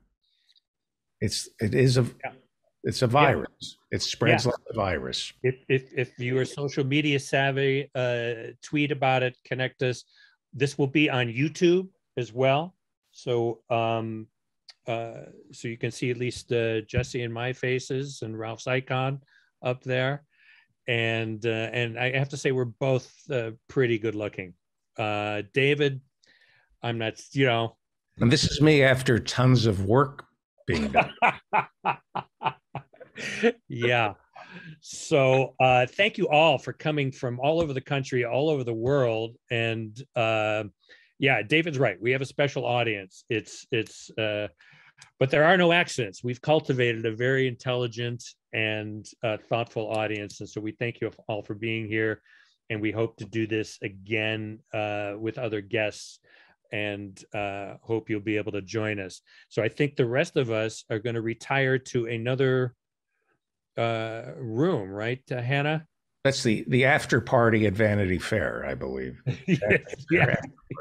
it's a virus. It spreads like a virus. If you are social media savvy, tweet about it, connect us. This will be on YouTube as well. So so you can see at least Jessie and my faces and Ralph's icon up there. And I have to say we're both pretty good looking. David, I'm not, And this is me after tons of work being done. Yeah. So thank you all for coming from all over the country, all over the world. And yeah, David's right. We have a special audience. But there are no accidents. We've cultivated a very intelligent and thoughtful audience. And so we thank you all for being here. And we hope to do this again with other guests, and hope you'll be able to join us. So I think the rest of us are going to retire to another room, right, Hannah? That's the after party at Vanity Fair, I believe. Yeah,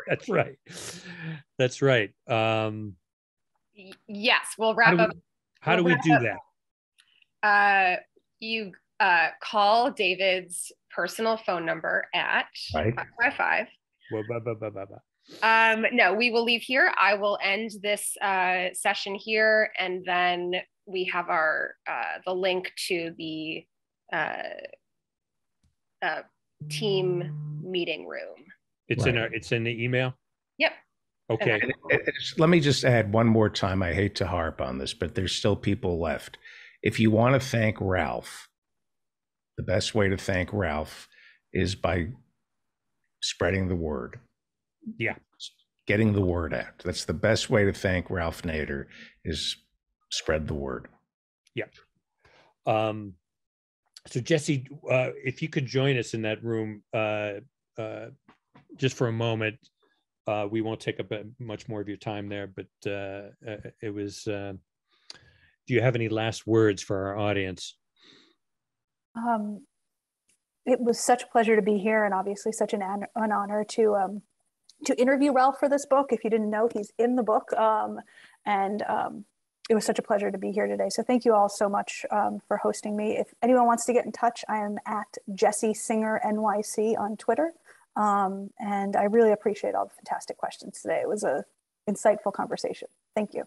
that's right. That's right. Yes, we'll wrap up. How do we do that? You call David's personal phone number at 555. No, we will leave here. I will end this session here, and then we have our the link to the team meeting room. It's in the email. Yep. Okay. Let me just add one more time. I hate to harp on this, but there's still people left. If you want to thank Ralph, the best way to thank Ralph is by spreading the word. Yeah. Getting the word out. That's the best way to thank Ralph Nader, is spread the word. Yeah. So Jessie, if you could join us in that room just for a moment. We won't take up much more of your time there, but it was, do you have any last words for our audience? It was such a pleasure to be here, and obviously such an honor to interview Ralph for this book. If you didn't know, he's in the book, and it was such a pleasure to be here today. So thank you all so much for hosting me. If anyone wants to get in touch, I am at Jessie Singer NYC on Twitter. And I really appreciate all the fantastic questions today. It was an insightful conversation. Thank you.